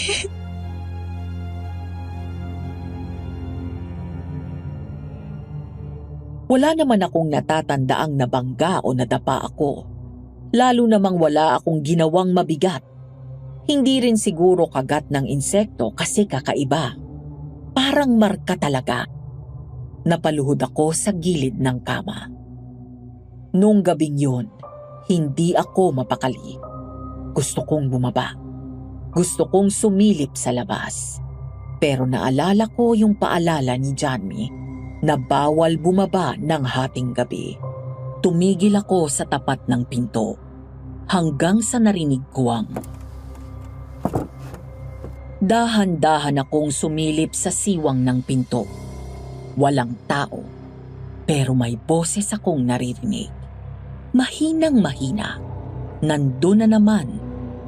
Wala naman akong natatandaang nabangga o nadapa ako. Lalo namang wala akong ginawang mabigat. Hindi rin siguro kagat ng insekto kasi kakaiba. Parang marka talaga. Napaluhod ako sa gilid ng kama. Noong gabing yun, hindi ako mapakali. Gusto kong bumaba. Gusto kong sumilip sa labas. Pero naalala ko yung paalala ni Johnny na bawal bumaba ng hating gabi. Tumigil ako sa tapat ng pinto hanggang sa narinig ko ang... Dahan-dahan akong sumilip sa siwang ng pinto. Walang tao, pero may boses akong naririnig. Mahinang-mahina, nandun na naman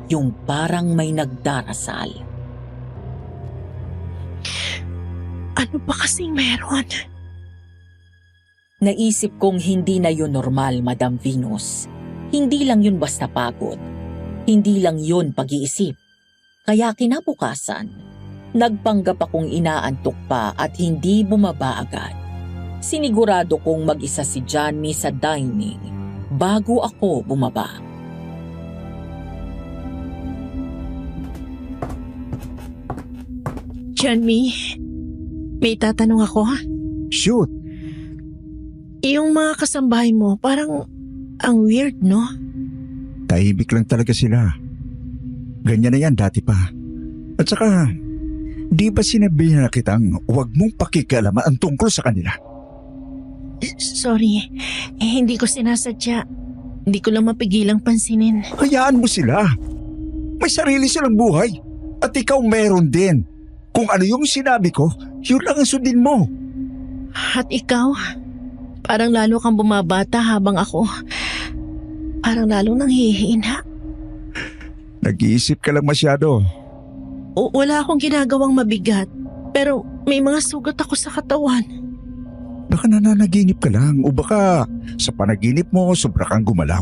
yung parang may nagdarasal. Ano ba kasing meron? Naisip kong hindi na yun normal, Madam Venus. Hindi lang yun basta pagod. Hindi lang yun pag-iisip. Kaya kinabukasan, nagpanggap akong inaantok pa at hindi bumaba agad. Sinigurado kong mag-isa si Johnny sa dining bago ako bumaba. Johnny, may tatanong ako. Shoot! Yung mga kasambahay mo, parang ang weird, no? Tahimik lang talaga sila. Ganyan na yan dati pa. At saka, di ba sinabi na kitang huwag mong pakikialaman ang tungkol sa kanila? Sorry, hindi ko sinasadya. Hindi ko lang mapigilang pansinin. Hayaan mo sila. May sarili silang buhay. At ikaw meron din. Kung ano yung sinabi ko, yun lang ang sundin mo. At ikaw, parang lalo kang bumabata habang ako. Parang lalo nang hihina. Nag-iisip ka lang masyado. Wala akong ginagawang mabigat. Pero may mga sugat ako sa katawan. Baka nananaginip ka lang o baka sa panaginip mo sobra kang gumalaw.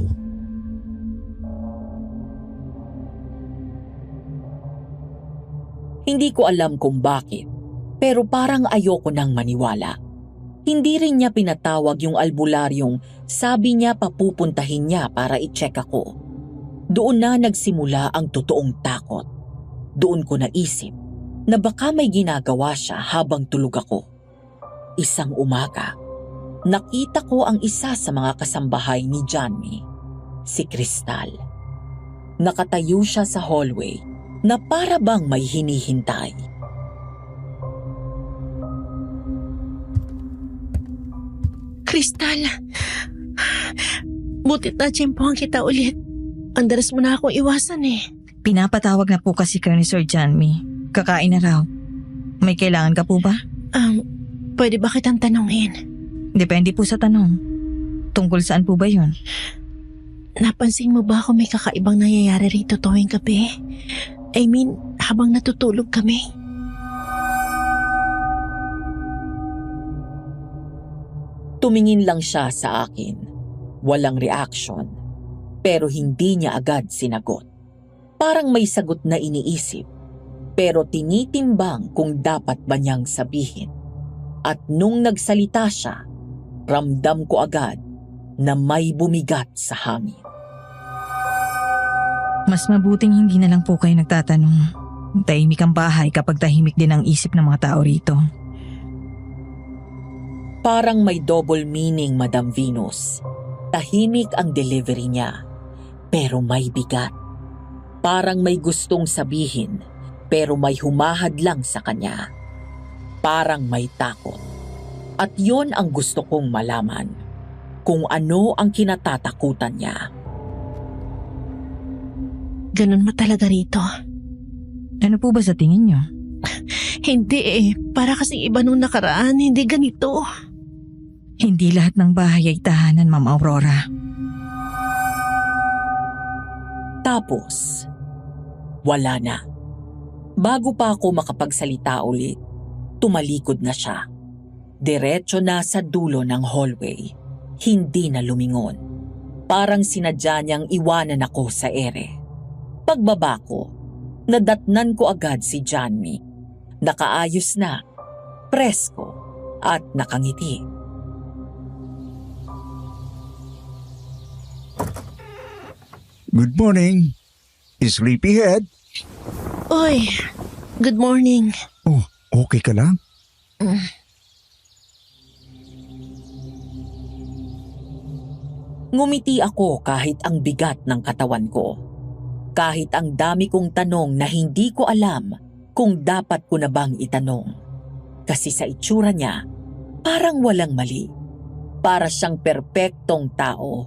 Hindi ko alam kung bakit, pero parang ayoko nang maniwala. Hindi rin niya pinatawag yung albularyong sabi niya papupuntahin niya para i-check ako. Doon na nagsimula ang totoong takot. Doon ko naisip na baka may ginagawa siya habang tulog ako. Isang umaga, nakita ko ang isa sa mga kasambahay ni Johnny, si Crystal. Nakatayo siya sa hallway na para bang may hinihintay. Crystal, butit na tiyempohan kita ulit. Andalas mo na akong iwasan eh. Pinapatawag na po kasi kayo ni Sir Janmi. Kakain na raw. May kailangan ka po ba? Pwede ba kitang tanungin? Depende po sa tanong. Tungkol saan po ba yun? Napansin mo ba kung may kakaibang nangyayari rito tuwing gabi? I mean, habang natutulog kami. Tumingin lang siya sa akin. Walang reaction. Pero hindi niya agad sinagot. Parang may sagot na iniisip. Pero tinitimbang kung dapat ba niyang sabihin. At nung nagsalita siya, ramdam ko agad na may bumigat sa hangin. Mas mabuting hindi na lang po kayo nagtatanong. Tahimik ang bahay kapag tahimik din ang isip ng mga tao rito. Parang may double meaning, Madam Venus. Tahimik ang delivery niya, pero may bigat. Parang may gustong sabihin, pero may humahad lang sa kanya. Parang may takot. At yon ang gusto kong malaman, kung ano ang kinatatakutan niya. Ganun ba talaga rito? Ano po ba sa tingin niyo? Hindi eh. Para kasing iba nung nakaraan, hindi ganito. Hindi lahat ng bahay ay tahanan, Ma'am Aurora. Tapos, wala na. Bago pa ako makapagsalita ulit, tumalikod na siya. Diretso na sa dulo ng hallway. Hindi na lumingon. Parang sinadya niyang iwanan ako sa ere. Pagbaba ko, nadatnan ko agad si Janmi. Nakaayos na, presko at nakangiti. Good morning. Sleepyhead? Uy, good morning. Oh, okay ka lang? Ngumiti ako kahit ang bigat ng katawan ko. Kahit ang dami kong tanong na hindi ko alam kung dapat ko na bang itanong. Kasi sa itsura niya, parang walang mali. Para siyang perpektong tao.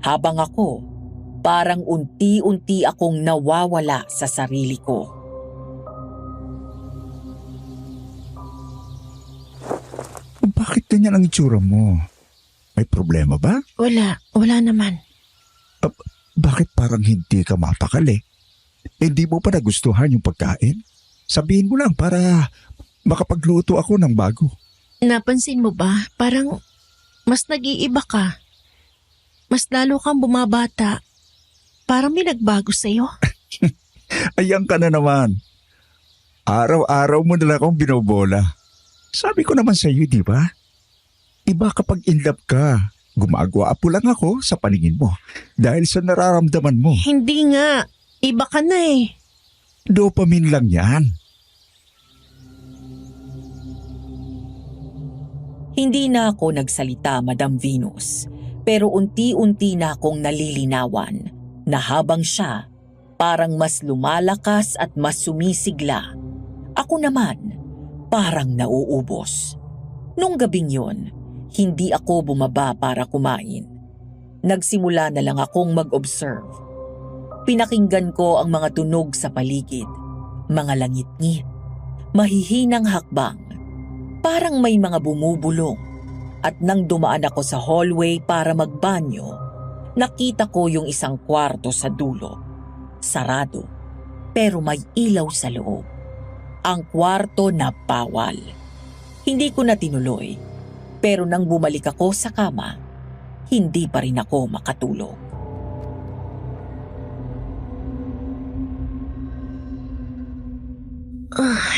Habang ako, parang unti-unti akong nawawala sa sarili ko. Bakit ganyan ang itsura mo? May problema ba? Wala naman. Bakit parang hindi ka mapakali? Hindi mo pa nagustuhan yung pagkain? Sabihin mo lang para makapagluto ako ng bago. Napansin mo ba? Parang mas nag-iiba ka. Mas lalo kang bumabata. Parang may nagbago sa'yo. Ayan ka na naman. Araw-araw mo na lang akong binobola. Sabi ko naman sa iyo, di ba? Iba kapag in love ka. Gumagwapo lang ako sa paningin mo dahil sa nararamdaman mo. Hindi nga. Iba ka na eh. Dopamine lang yan. Hindi na ako nagsalita, Madam Venus, pero unti-unti na akong nalilinawan na habang siya parang mas lumalakas at mas sumisigla, ako naman parang nauubos. Nung gabing yon, hindi ako bumaba para kumain. Nagsimula na lang akong mag-observe. Pinakinggan ko ang mga tunog sa paligid, mga langit-ngit, mahihinang hakbang, parang may mga bumubulong. At nang dumaan ako sa hallway para magbanyo, nakita ko yung isang kwarto sa dulo. Sarado, pero may ilaw sa loob. Ang kwarto na bawal. Hindi ko na tinuloy, pero nang bumalik ako sa kama, hindi pa rin ako makatulog.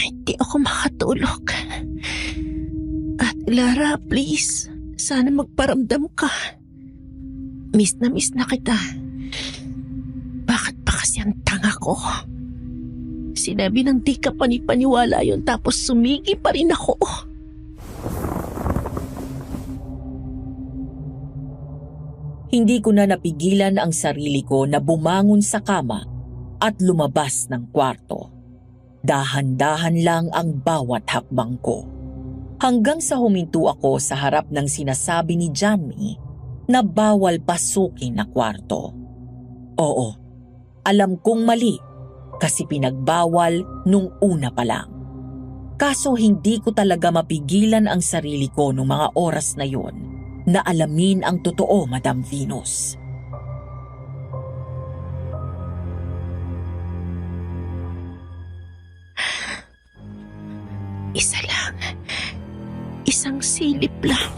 Hindi ako makatulog. At Lara, please. Sana magparamdam ka. Miss na kita. Bakit pa kasi ang tanga ko? Sinabi ng di ka panipaniwala yun tapos sumigi pa rin ako. Hindi ko na napigilan ang sarili ko na bumangon sa kama at lumabas ng kwarto. Dahan-dahan lang ang bawat hakbang ko. hanggang sa huminto ako sa harap ng sinasabi ni Johnny na bawal pasukin na kwarto. Oo, alam kong mali kasi pinagbawal nung una pa lang. Kaso hindi ko talaga mapigilan ang sarili ko nung mga oras na yon na alamin ang totoo, Madam Venus. Isa lang. Isang silip lang.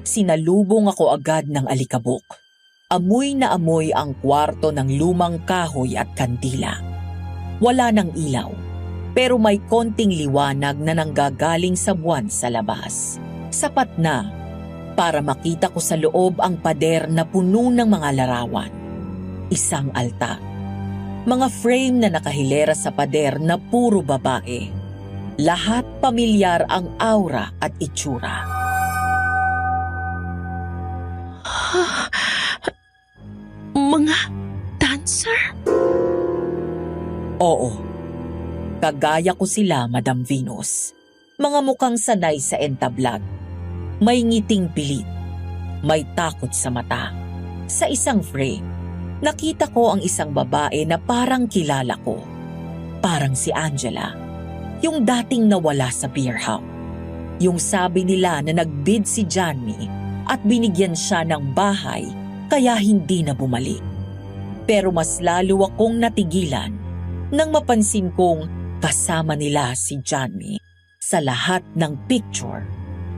Sinalubong ako agad ng alikabok. Amoy na amoy ang kwarto ng lumang kahoy at kandila. Wala ng ilaw, pero may konting liwanag na nanggagaling sa buwan sa labas. Sapat na para makita ko sa loob ang pader na puno ng mga larawan. Isang altar. Mga frame na nakahilera sa pader na puro babae. Lahat pamilyar ang aura at itsura. Mga dancer? Oo. Kagaya ko sila, Madam Venus. Mga mukhang sanay sa entablag. May ngiting pilit. May takot sa mata. Sa isang frame, nakita ko ang isang babae na parang kilala ko. Parang si Angela. Yung dating nawala sa beer house. Yung sabi nila na nagbid si Johnny at binigyan siya ng bahay kaya hindi na bumalik. Pero mas lalo akong natigilan nang mapansin kong kasama nila si Johnny. Sa lahat ng picture,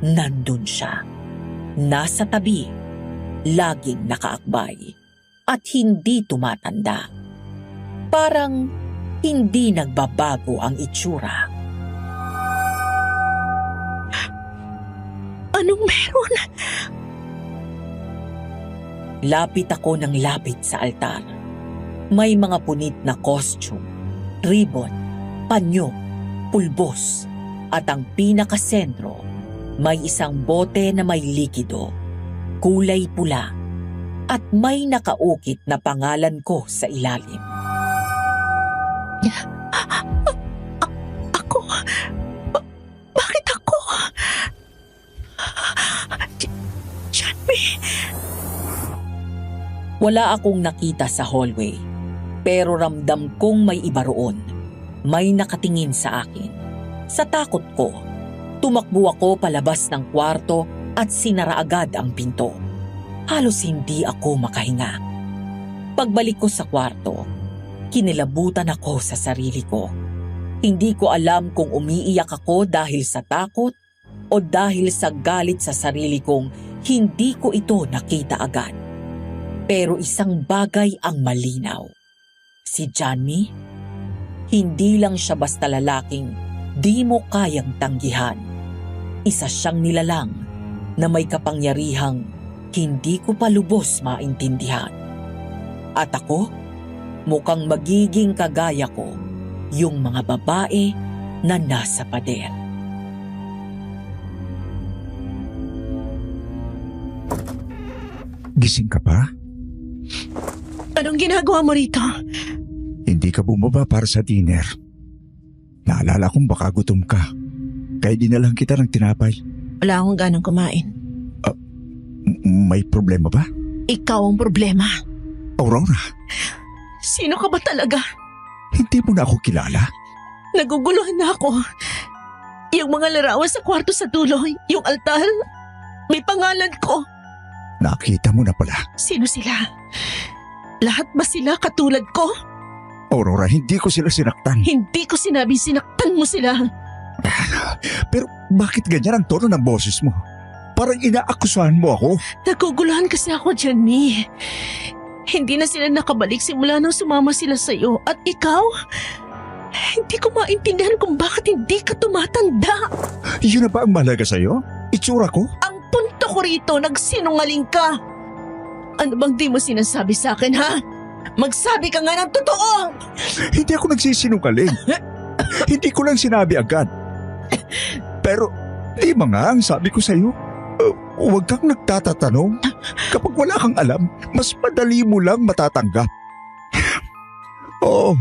nandun siya. Nasa tabi, laging nakaakbay at hindi tumatanda. Parang hindi nagbabago ang itsura. Anong meron? Lapit ako ng lapit sa altar. May mga punit na costume, ribbon, panyo, pulbos, at ang pinakasentro, may isang bote na may likido, kulay pula, at may nakaukit na pangalan ko sa ilalim. Ako? Bakit ako? Johnny? Wala akong nakita sa hallway, pero ramdam kong may iba roon. May nakatingin sa akin. Sa takot ko, tumakbo ako palabas ng kwarto at sinara agad ang pinto. Halos hindi ako makahinga. Pagbalik ko sa kwarto, kinilabutan ako sa sarili ko. Hindi ko alam kung umiiyak ako dahil sa takot o dahil sa galit sa sarili kong hindi ko ito nakita agad. Pero isang bagay ang malinaw. Si Johnny, hindi lang siya basta lalaking di mo kayang tanggihan. Isa siyang nilalang na may kapangyarihang hindi ko pa lubos maintindihan. At ako, mukhang magiging kagaya ko yung mga babae na nasa pader. Gising ka pa? Anong ginagawa mo rito? Hindi ka bumaba para sa dinner. Naalala kong baka gutom ka. Kaya dinalang kita ng tinapay. Wala akong ganang kumain. May problema ba? Ikaw ang problema. Aurora, Sino ka ba talaga? hindi mo na ako kilala. Naguguluhan na ako. Yung mga larawan sa kwarto sa dulo, yung altar, may pangalan ko. Nakita mo na pala. Sino sila? Lahat ba sila katulad ko? Aurora, hindi ko sila sinaktan. Hindi ko sinabing sinaktan mo sila. Pero bakit ganyan ang tono ng boses mo? Parang inaakusahan mo ako. Naguguluhan kasi ako, Johnny. Hindi na sila nakabalik simula nang sumama sila sa'yo. At ikaw, hindi ko maintindihan kung bakit hindi ka tumatanda. Yun na ba ang mahalaga sa'yo? Itsura ko? Ang punto ko rito, nagsinungaling ka. Ano bang di mo sinasabi sa akin, ha? Magsabi ka nga ng totoo! Hindi ako nagsisinungaling. Hindi ko lang sinabi agad. Pero, di ba nga ang sabi ko sa'yo? Huwag kang nagtatatanong. Kapag wala kang alam, mas madali mo lang matatanggap. Oo,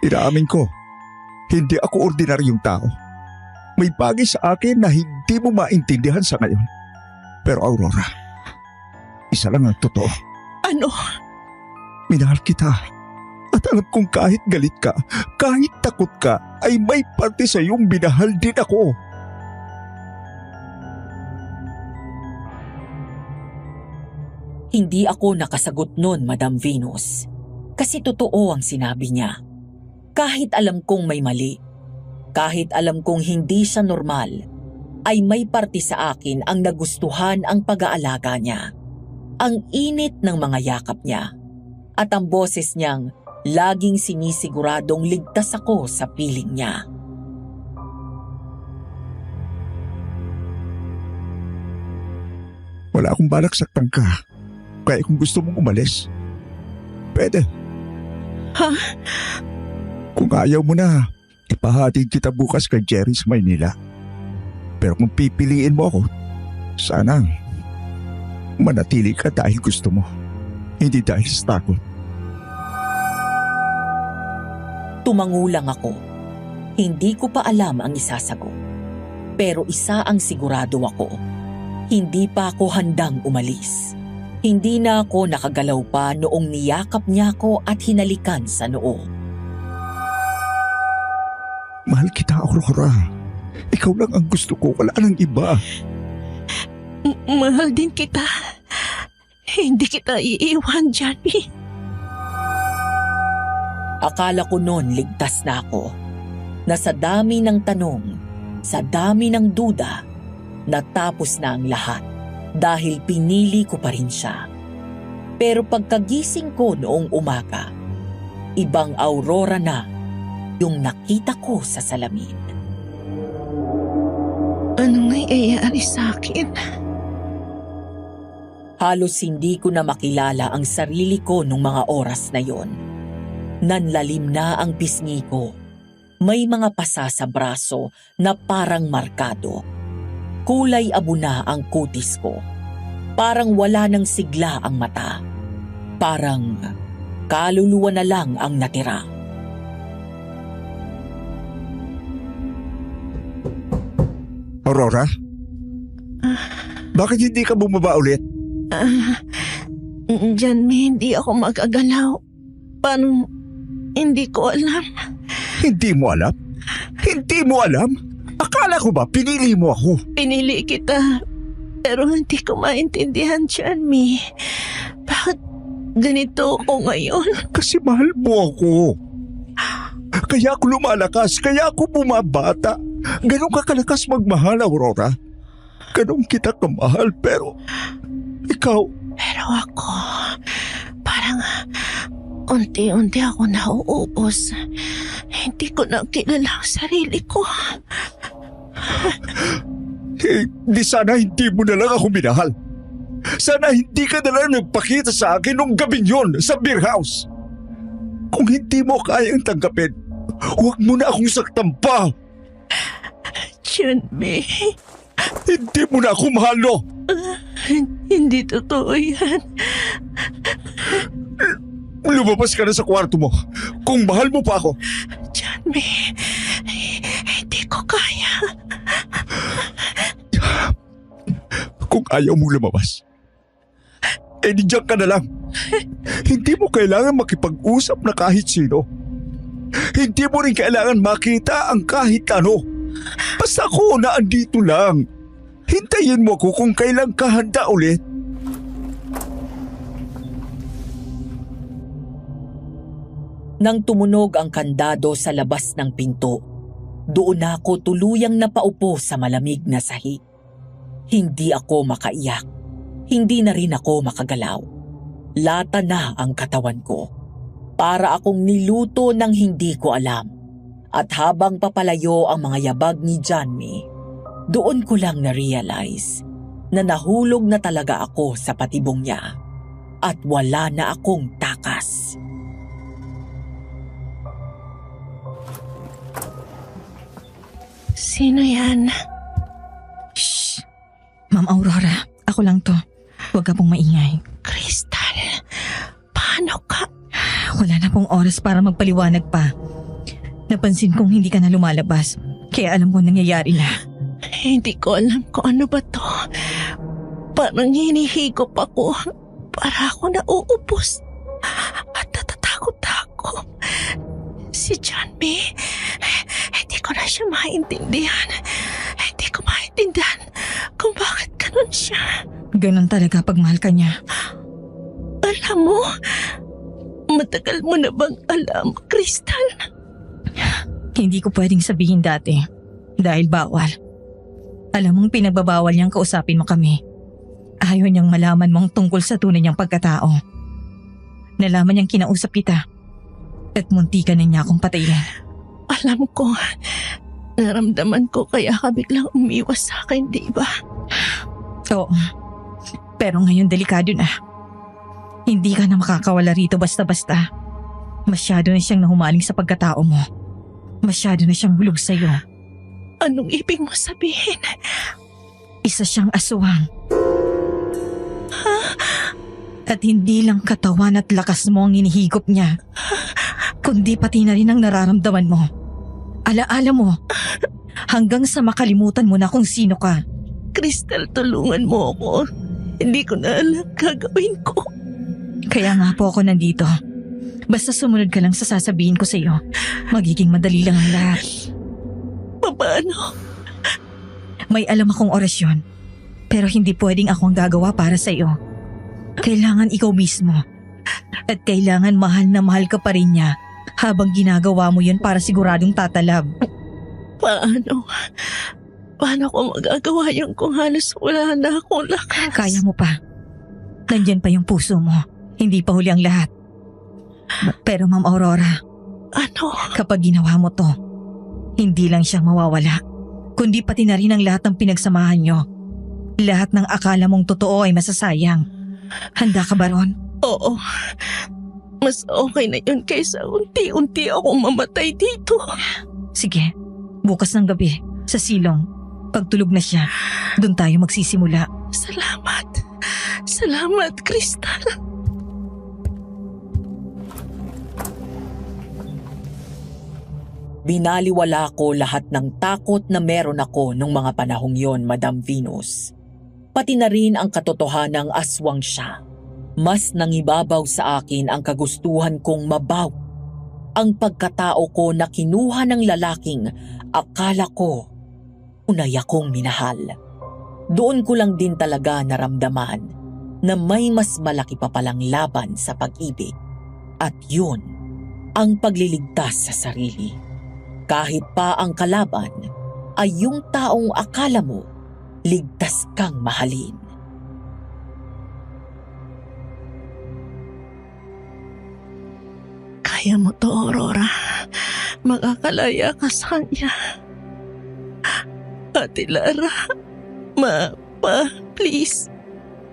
inaamin ko. Hindi ako ordinaryong tao. May bagay sa akin na hindi mo maintindihan sa ngayon. Pero Aurora, isa lang ang totoo. Ano? Minahal kita. At alam kong kahit galit ka, kahit takot ka, ay may parte sa iyong binahal din ako. Hindi ako nakasagot nun, Madam Venus. Kasi totoo ang sinabi niya. Kahit alam kong may mali, kahit alam kong hindi siya normal, ay may parte sa akin ang nagustuhan ang pag-aalaga niya. Ang init ng mga yakap niya. At ang boses niyang laging sinisiguradong ligtas ako sa piling niya. Wala akong balak saktan ka. Kaya kung gusto mong umalis, pwede. Ha? Kung ayaw mo na, ipahatid kita bukas kay Jerry sa Maynila. Pero kung pipiliin mo ako, sana manatili ka dahil gusto mo, hindi dahil sa takot. Tumangulang ako. Hindi ko pa alam ang isasagot. Pero isa ang sigurado ako. Hindi pa ako handang umalis. Hindi na ako nakagalaw pa noong niyakap niya ako at hinalikan sa noo. Mahal kita, Aurora. Ikaw lang ang gusto ko, wala nang iba. Mahal din kita. Hindi kita iiwan, Johnny. Akala ko noon ligtas na ako. Na sa dami ng tanong, sa dami ng duda, natapos na ang lahat. Dahil pinili ko pa rin siya. Pero pagkagising ko noong umaga, ibang Aurora na yung nakita ko sa salamin. Ano nangyayari sa akin? Halos hindi ko na makilala ang sarili ko nung mga oras na yon. Nanlalim na ang pisngi ko. May mga pasa sa braso na parang markado. Kulay abo na ang kutis ko. Parang wala ng sigla ang mata. Parang kaluluwa na lang ang natira. Aurora? Bakit hindi ka bumaba ulit? Johnny, hindi ako magagalaw. Paano? Hindi ko alam. Hindi mo alam? Hindi mo alam? Akala ko ba pinili mo ako? Pinili kita. Pero hindi ko maintindihan, Johnny. Bakit ganito ako ngayon? Kasi mahal mo ako. Kaya ako lumalakas, kaya ako bumabata. Ganon ka kalakas magmahal, Aurora. Ganon kita kamahal, pero ikaw... Pero ako, parang unti-unti ako nauubos. Hindi ko na kilala ang sarili ko. Di sana hindi mo na lang ako minahal. Sana hindi ka na lang nagpakita sa akin nung gabing yun sa beer house. Kung hindi mo kayang tanggapin, huwag mo na akong saktan pa. Johnny, Hindi mo na ako mahal, no? hindi totoo yan. Lumabas ka na sa kwarto mo. Kung mahal mo pa ako. Johnny, hindi ko kaya. Kung ayaw mong lumabas, diyan ka na lang. Hindi mo kailangan makipag-usap na kahit sino. Hindi mo rin kailangan makita ang kahit ano. Basta ako na andito lang. Hintayin mo ako kung kailan ka handa ulit. Nang tumunog ang kandado sa labas ng pinto, doon ako tuluyang napaupo sa malamig na sahig. Hindi ako makaiyak. Hindi na rin ako makagalaw. Lata na ang katawan ko. Para akong niluto ng hindi ko alam. At habang papalayo ang mga yabag ni Johnny, doon ko lang na-realize na nahulog na talaga ako sa patibong niya at wala na akong takas. Sino yan? Shh! Ma'am Aurora, ako lang to. Huwag ka pong maingay. Crystal, paano ka? Wala na pong oras para magpaliwanag pa. Napansin kong hindi ka na lumalabas. Kaya alam ko nangyayari na. Hindi ko alam kung ano ba to. Parang hinihigop ako. Para ako nauubos. At natatakot ako. Si John B. Hindi ko na siya maintindihan. Hindi ko maintindihan kung bakit ganun siya. Ganon talaga pag mahal ka niya. Alam mo, matagal mo na bang alam, Crystal? Hindi ko pwedeng sabihin dati. Dahil bawal. Alam mong pinagbabawal niyang kausapin mo kami. Ayaw niyang malaman mong tungkol sa tunay niyang pagkatao. Nalaman niyang kinausap kita. At muntikan na niya akong patayin. Alam ko, naramdaman ko kaya ka biglang umiwas sa akin, di ba? Oo. Pero ngayon delikado na. Hindi ka na makakawala rito basta-basta. Masyado na siyang nahumaling sa pagkatao mo. Masyado na siyang hulog sa'yo. Anong ibig mo sabihin? Isa siyang aswang. At hindi lang katawan at lakas mo ang hinihigop niya, kundi pati na rin ang nararamdaman mo. Alaala mo, hanggang sa makalimutan mo na kung sino ka. Crystal, tulungan mo ako. Hindi ko na alam gagawin ko. Kaya nga po ako nandito. Basta sumunod ka lang sa sasabihin ko sa'yo. Magiging madali lang ang lahat. Paano? May alam akong orasyon. Pero hindi pwedeng ako ang gagawa para sa'yo. Kailangan ikaw mismo. At kailangan mahal na mahal ka pa rin niya habang ginagawa mo yun para siguradong tatalab. Paano? Paano ko magagawa yun kung halos wala na akong lakas? Kaya mo pa. Nandyan pa yung puso mo. Hindi pa huli ang lahat. Pero Ma'am Aurora, Ano? kapag ginawa mo to, hindi lang siya mawawala, kundi pati na rin ang lahat ng pinagsamahan nyo. Lahat ng akala mong totoo ay masasayang. Handa ka ba ron? Oo. Mas okay na yun kaysa unti-unti akong mamatay dito. Sige, bukas ng gabi, sa silong, pagtulog na siya, doon tayo magsisimula. Salamat. Salamat, Crystal. Binaliwala ko lahat ng takot na meron ako nung mga panahong yon, Madam Venus. Pati na rin ang katotohanang aswang siya. Mas nangibabaw sa akin ang kagustuhan kong mabaw. Ang pagkatao ko na kinuha ng lalaking akala ko unay akong minahal. Doon ko lang din talaga naramdaman na may mas malaki pa palang laban sa pag-ibig. At yun, ang pagliligtas sa sarili. Kahit pa ang kalaban ay yung taong akala mo ligtas kang mahalin. Kaya mo to, Aurora. Makakalaya ka sa kanya. Ate Lara, please.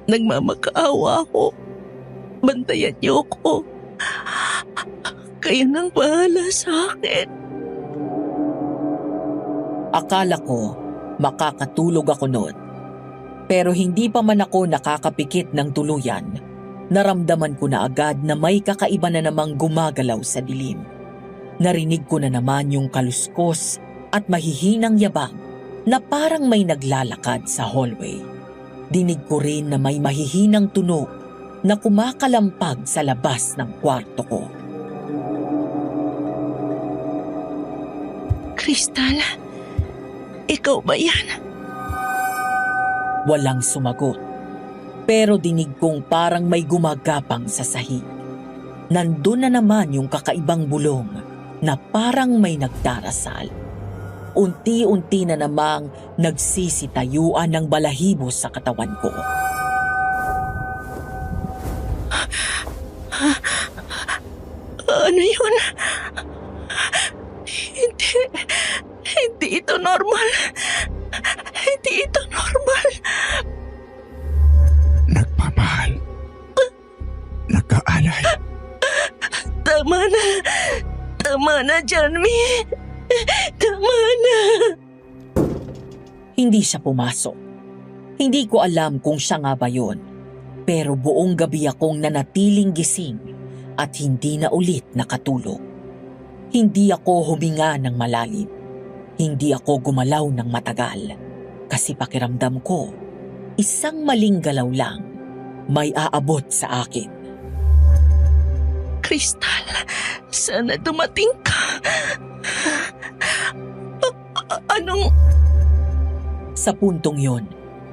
Nagmamakaawa ako. Bantayan niyo ko. Kayo nang bahala sa akin. Akala ko makakatulog ako noon. Pero hindi pa man ako nakakapikit ng tuluyan. Naramdaman ko na agad na may kakaiba na namang gumagalaw sa dilim. Narinig ko na naman yung kaluskos at mahihinang yabang na parang may naglalakad sa hallway. Dinig ko rin na may mahihinang tunog na kumakalampag sa labas ng kwarto ko. Crystal, ikaw ba yan? Walang sumagot. Pero dinig kong parang may gumagapang sa sahig. Nandun na naman yung kakaibang bulong na parang may nagdarasal. Unti-unti na namang nagsisitayuan ng balahibo sa katawan ko. Ano yun? Hindi ito normal. Hindi ito normal. Nagmamahal. Nag-aalay. Tama na, Janmi. Tama na. Hindi siya pumasok. Hindi ko alam kung siya nga ba yun. Pero buong gabi akong nanatiling gising at hindi na ulit nakatulog. Hindi ako huminga ng malalim. Hindi ako gumalaw ng matagal. Kasi pakiramdam ko, isang maling galaw lang may aabot sa akin. Crystal, sana dumating ka. Anong... Sa puntong yon,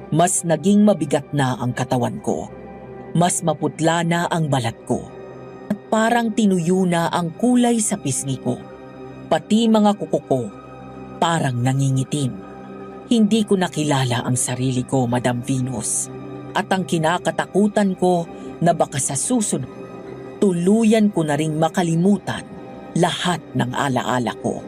mas naging mabigat na ang katawan ko. Mas maputla na ang balat ko. At parang tinuyo na ang kulay sa pisngi ko. Pati mga kuko ko, parang nangingitim. Hindi ko nakilala ang sarili ko, Madam Venus. At ang kinakatakutan ko na baka sa susunod, tuluyan ko na ring makalimutan lahat ng alaala ko.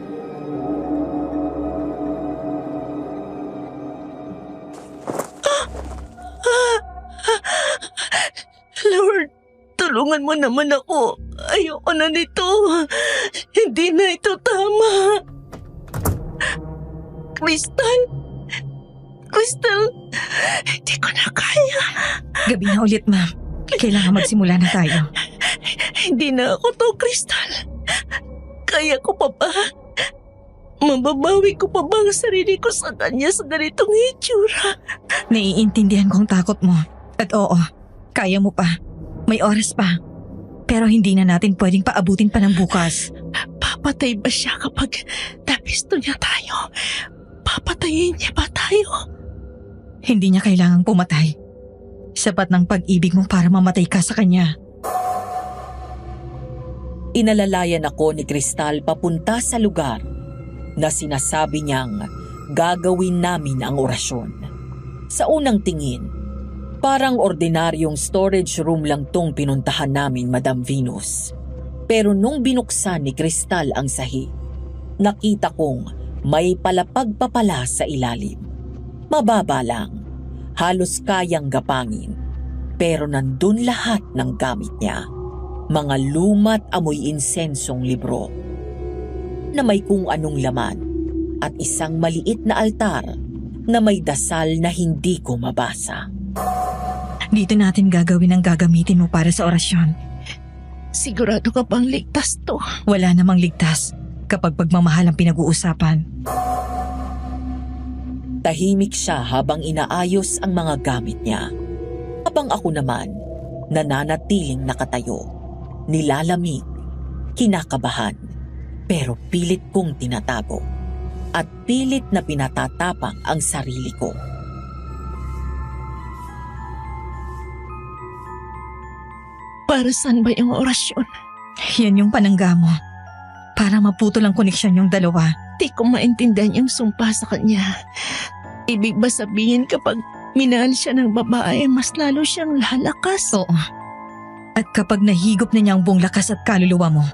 Lord, tulungan mo naman ako. Ayoko na nito. Hindi na ito tama. Crystal? Crystal, hindi ko na kaya. Gabi na ulit, ma'am. Kailangan magsimula na tayo. Hindi na ako to, Crystal. Kaya ko pa ba? Mababawi ko pa ba ang sarili ko sa kanya sa ganitong itsura? Naiintindihan ko ang takot mo. At oo, kaya mo pa. May oras pa. Pero hindi na natin pwedeng paabutin pa ng bukas. Papatay ba siya kapag napisto niya tayo? Papatayin niya ba tayo? Hindi niya kailangang pumatay. Sapat ng pag-ibig mo para mamatay ka sa kanya. Inalalayan ako ni Crystal papunta sa lugar na sinasabi niyang gagawin namin ang orasyon. Sa unang tingin, parang ordinaryong storage room lang tong pinuntahan namin, Madam Venus. Pero nung binuksan ni Crystal ang sahi, nakita kong may palapag pa pala sa ilalim. Mababa lang, halos kayang gapangin. Pero nandun lahat ng gamit niya. Mga lumat amoy insensong libro na may kung anong laman at isang maliit na altar na may dasal na hindi ko mabasa. Dito natin gagawin ang gagamitin mo para sa orasyon. Sigurado ka bang ligtas to? Wala namang ligtas kapag pagmamahal ang pinag-uusapan. Tahimik siya habang inaayos ang mga gamit niya. Habang ako naman, nananatiling nakatayo, nilalamig, kinakabahan, pero pilit kong tinatago at pilit na pinatatapang ang sarili ko. Para saan ba yung orasyon? Yan yung panangga mo. Para maputol ang koneksyon yung dalawa. Di ko maintindihan yung sumpa sa kanya. Ibig ba sabihin kapag minahal siya ng babae, mas lalo siyang lalakas? Oo. At kapag nahigop na niya ang buong lakas at kaluluwa mo,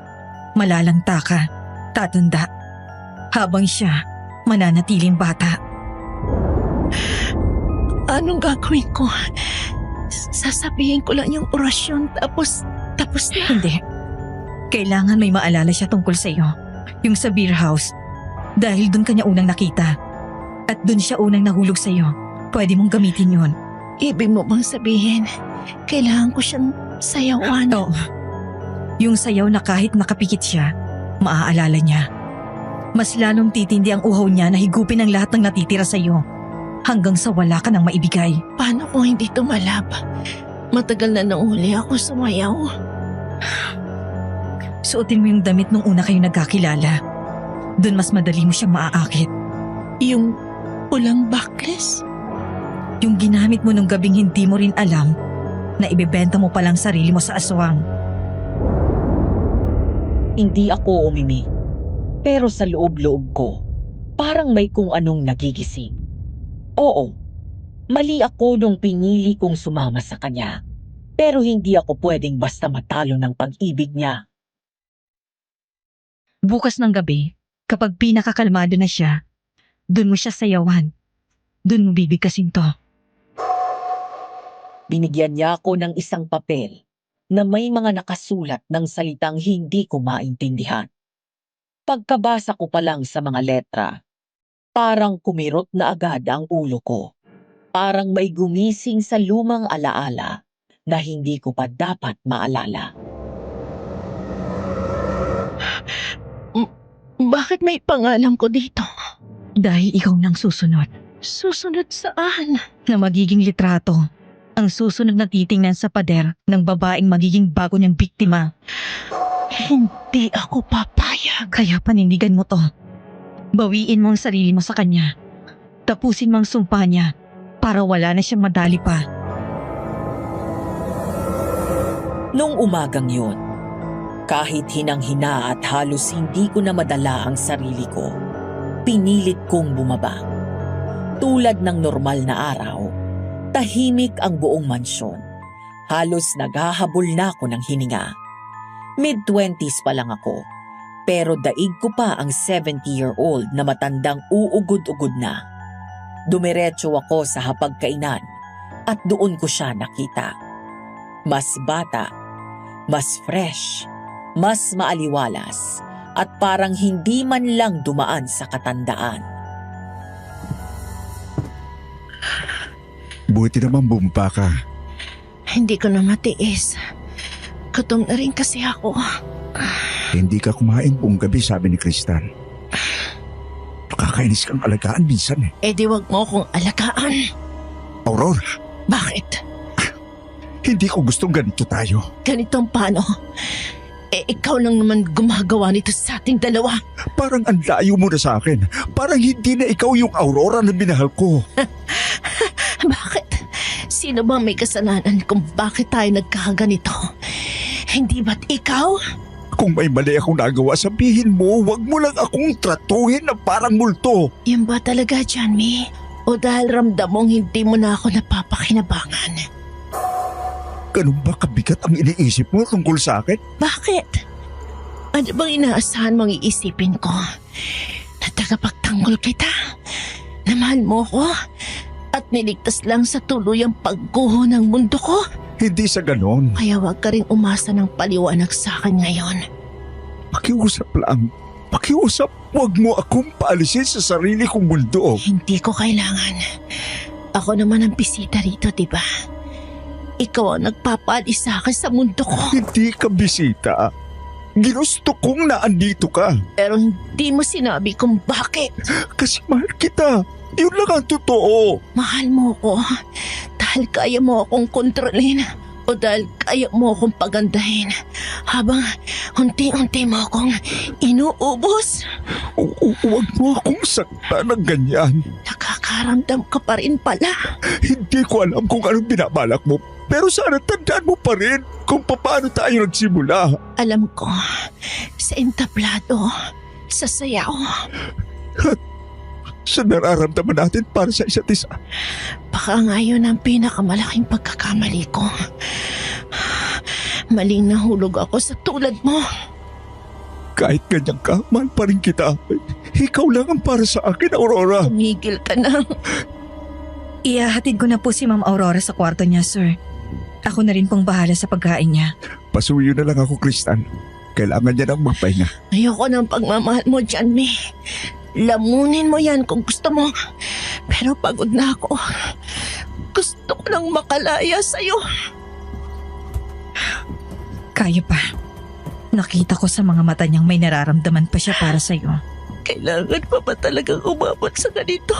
malalanta ka, tatanda. Habang siya, mananatiling bata. Anong gagawin ko? Sasabihin ko lang yung orasyon tapos na. Hindi. Kailangan may maalala siya tungkol sa iyo. Yung sa beer house. Dahil dun kanya unang nakita. At dun siya unang nahulog sa iyo. Pwede mong gamitin yun. Ibig mo bang sabihin, kailangan ko siyang sayawan? Oo. Yung sayaw na kahit nakapikit siya, maaalala niya. Mas lalong titindi ang uhaw niya na higupin ang lahat ng natitira sa iyo. Hanggang sa wala ka nang maibigay. Paano kung hindi tumalab? Matagal na nauli ako sumayaw. Suotin mo yung damit nung una kayo nagkakilala. Doon mas madali mo siyang maaakit. Yung pulang backless? Yung ginamit mo nung gabing hindi mo rin alam na ibebenta mo palang sarili mo sa aswang. Hindi ako umimi. Pero sa loob-loob ko, parang may kung anong nagigising. Oo, mali ako nung pinili kong sumama sa kanya. Pero hindi ako pwedeng basta matalo ng pag-ibig niya. Bukas ng gabi, kapag pinakakalmado na siya, doon mo siya sayawan. Doon mo bibigkasin to. Binigyan niya ako ng isang papel na may mga nakasulat ng salitang hindi ko maintindihan. Pagkabasa ko pa lang sa mga letra, parang kumirot na agad ang ulo ko. Parang may gumising sa lumang alaala na hindi ko pa dapat maalala. Bakit may pangalan ko dito? Dahil ikaw nang susunod Susunod saan? na magiging litrato. Ang susunod na titingnan sa pader ng babaeng magiging bago niyang biktima. Hindi ako papayag. Kaya panindigan mo to. Bawiin mo ang sarili mo sa kanya. Tapusin mo ang sumpa niya para wala na siyang madali pa. Nung umagang yun, kahit hinang-hina at halos hindi ko na madala ang sarili ko, pinilit kong bumaba. Tulad ng normal na araw, tahimik ang buong mansyon. Halos naghahabol na ako ng hininga. Mid-20s pa lang ako, pero daig ko pa ang 70-year-old na matandang uugod-ugod na. Dumiretso ako sa hapagkainan at doon ko siya nakita. Mas bata, mas fresh, mas maaliwalas, at parang hindi man lang dumaan sa katandaan. Buti naman bumpa ka. Hindi ko na matiis. Gutom na rin kasi ako. Hindi ka kumain buong gabi, sabi ni Crystal. Nakakainis kang alagaan minsan eh. Eh di wag mo akong alagaan. Aurora, Bakit? hindi ko gustong ganito tayo. Ganitong paano? Eh ikaw lang naman gumagawa nito sa ating dalawa. Parang ang layo mo na sa akin. Parang hindi na ikaw yung Aurora na minahal ko. Bakit? Sino ba may kasalanan kung bakit tayo nagkakaganito? Hindi ba't ikaw? Kung may mali akong nagawa, sabihin mo, wag mo lang akong tratuhin na parang multo. Yan ba talaga, Janmi? O dahil ramdam mong hindi mo na ako napapakinabangan? Ganun ba kabigat ang iniisip mo tungkol sa akin? Bakit? Ano bang inaasahan mong iisipin ko? Na tagapagtanggol kita? Na mahal mo ko? At niligtas lang sa tuluyang pagguho ng mundo ko? Hindi sa ganon. Kaya wag ka rin umasa ng paliwanag sa akin ngayon. Pakiusap lang. Pakiusap, wag mo akong paalisin sa sarili kong mundo. Hindi ko kailangan. Ako naman ang bisita rito, di ba? Ikaw ang nagpapaalis sa akin sa mundo ko. Hindi ka bisita. Ginusto kong naandito ka. Pero hindi mo sinabi kung bakit. Kasi mahal kita. Yun lang ang totoo. Mahal mo ko dahil kaya mo akong kontrolin o dahil kaya mo akong pagandahin habang unti-unti mo akong inuubos. Huwag mo akong saktan ng ganyan. Nakakaramdam ka pa rin pala. Hindi ko alam kung anong binabalak mo. Pero sana tandaan mo pa rin kung paano tayo nagsimula. Alam ko, sa entablado, sa sayaw. At sa nararamdaman natin para sa isa't isa. Baka nga yun ang pinakamalaking pagkakamali ko. Maling nahulog ako sa tulad mo. Kahit ganyan ka, mahal pa rin kita. Ikaw lang ang para sa akin, Aurora. Tumigil ka na. Ihahatid ko na po si Ma'am Aurora sa kwarto niya, sir. Ako na rin pong bahala sa pagkain niya. Pasuyo na lang ako, Kristan. Kailangan niya nang magpahinga. Ayoko ng pagmamahal mo, Janmi. Lamunin mo yan kung gusto mo. Pero pagod na ako. Gusto ko nang makalaya sa'yo. Kaya pa. Nakita ko sa mga mata niyang may nararamdaman pa siya para sa'yo. Kailangan pa ba talagang umabot sa ganito?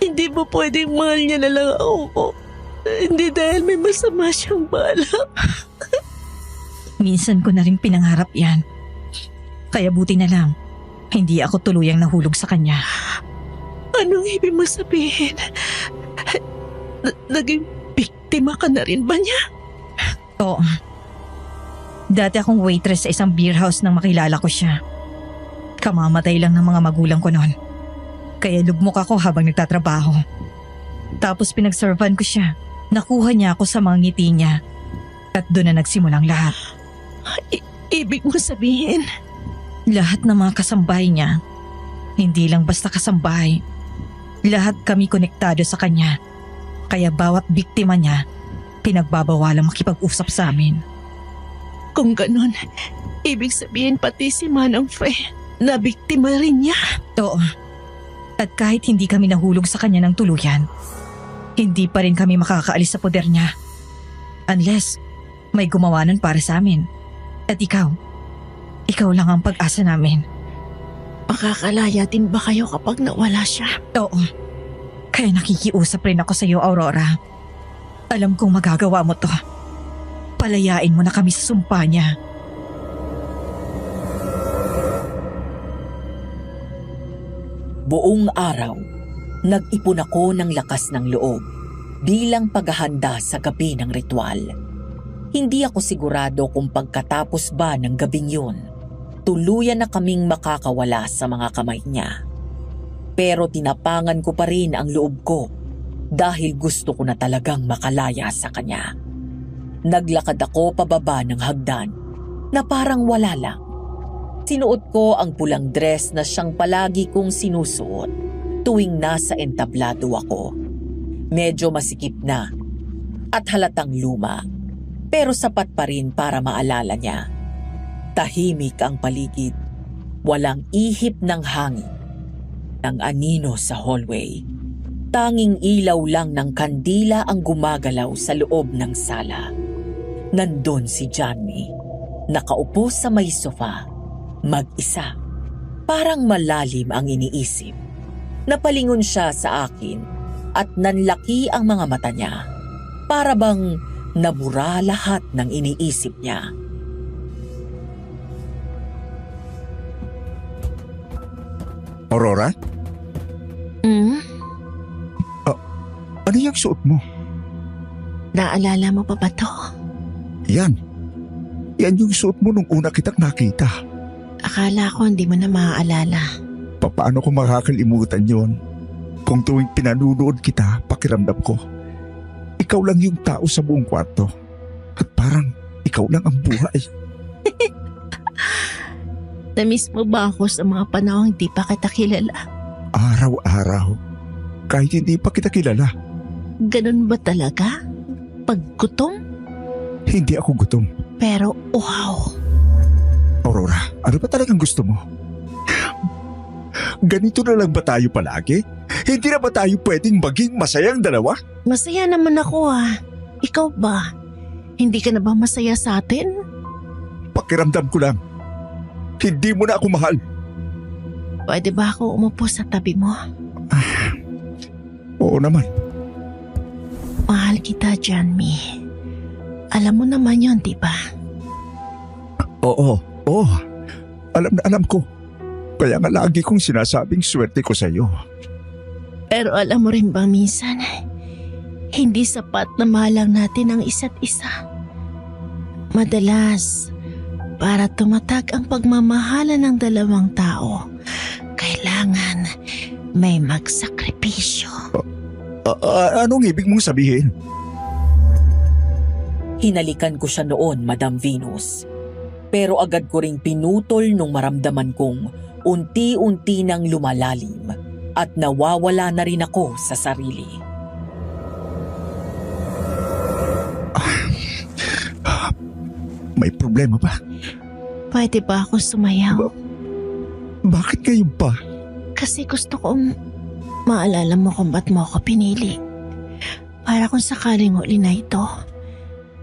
Hindi mo pwedeng mahal niya na lang ako. Hindi dahil may masama siyang balak. Minsan ko na rin pinangarap yan. Kaya buti na lang, hindi ako tuluyang nahulog sa kanya. Anong ibig mo sabihin? Naging biktima ka na rin ba niya? Oo. Dati akong waitress sa isang beer house nang makilala ko siya. Kamamatay lang ng mga magulang ko noon. Kaya lugmok ako habang nagtatrabaho. Tapos pinagservan ko siya. Nakuha niya ako sa mga ngiti niya. At doon na nagsimulang lahat. Ibig mo sabihin? Lahat ng mga kasambahay niya. Hindi lang basta kasambahay. Lahat kami konektado sa kanya. Kaya bawat biktima niya, pinagbabawalang makipag-usap sa amin. Kung ganun, ibig sabihin pati si Manang Fe na biktima rin niya. Oo. At kahit hindi kami nahulog sa kanya ng tuluyan, hindi pa rin kami makakaalis sa poder niya. Unless may gumawa nun para sa amin. At ikaw lang ang pag-asa namin. Makakalaya din ba kayo kapag nawala siya? Oo. Kaya nakikiusap rin ako sa iyo, Aurora. Alam kong magagawa mo to. Palayain mo na kami sa sumpa niya. Buong araw, nag-ipon ako ng lakas ng loob bilang paghahanda sa gabi ng ritual. Hindi ako sigurado kung pagkatapos ba ng gabing yun, tuluyan na kaming makakawala sa mga kamay niya. Pero tinapangan ko pa rin ang loob ko dahil gusto ko na talagang makalaya sa kanya. Naglakad ako pababa ng hagdan na parang wala lang. Sinuot ko ang pulang dress na siyang palagi kong sinusuot tuwing nasa entablado ako. Medyo masikip na at halatang luma, pero sapat pa rin para maalala niya. Tahimik ang paligid, walang ihip ng hangin, ng anino sa hallway. Tanging ilaw lang ng kandila ang gumagalaw sa loob ng sala. Nandun si Johnny, nakaupo sa may sofa, mag-isa. Parang malalim ang iniisip. Napalingon siya sa akin at nanlaki ang mga mata niya. Para bang nabura lahat ng iniisip niya. Aurora, ano yung suot mo? Naalala mo pa ba to? Yan. Yan yung suot mo nung una kitang nakita. Akala ko hindi mo na maaalala. Paano ko makakalimutan yon? Kung tuwing pinanunood kita, pakiramdam ko, ikaw lang yung tao sa buong kwarto. At parang ikaw lang ang buhay. Na-miss mo ba ako sa mga panahong hindi pa kita kilala? Araw-araw. Kahit hindi pa kita kilala. Ganun ba talaga? Paggutom? Hindi ako gutom. Pero wow! Aurora, ano ba talagang gusto mo? Ganito na lang ba tayo palagi? Hindi na ba tayo pwedeng maging masayang dalawa? Masaya naman ako Ikaw ba? Hindi ka na ba masaya sa atin? Pakiramdam ko lang. Hindi mo na ako mahal. Pwede ba ako umupo sa tabi mo? Oo naman. Mahal kita, Johnny. Alam mo naman yon, di ba? Oo. Alam na alam ko. Kaya nga lagi kong sinasabing swerte ko sa iyo. Pero alam mo rin ba minsan, hindi sapat na mahalang natin ang isa't isa. Madalas, para tumatag ang pagmamahalan ng dalawang tao, kailangan may magsakripisyo. Anong ibig mong sabihin? Hinalikan ko siya noon, Madam Venus. Pero agad ko ring pinutol nung maramdaman kong unti-unti nang lumalalim at nawawala na rin ako sa sarili. May problema ba? Pwede ba ako sumayaw? Bakit ngayon pa? Kasi gusto kong maalala mo kung ba't mo ako pinili. Para kung sakaling uli na ito,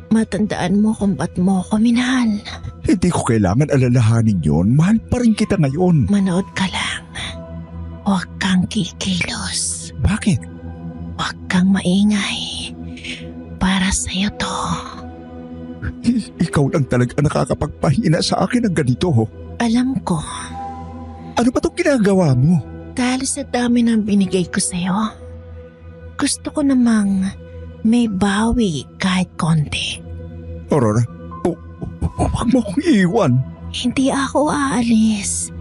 matandaan mo kung ba't mo ako minahal. Hindi ko kailangan alalahanin yon. Mahal pa rin kita ngayon. Manood ka lang. Huwag kang kikilos. Bakit? Huwag kang maingay. Para sa'yo to. Ikaw lang talaga nakakapagpahina sa akin ng ganito. Alam ko, Ano ba itong ginagawa mo? dahil sa dami ng binigay ko sa'yo, gusto ko namang may bawi kahit konti. Aurora, huwag mo akong iiwan. Hindi ako aalis.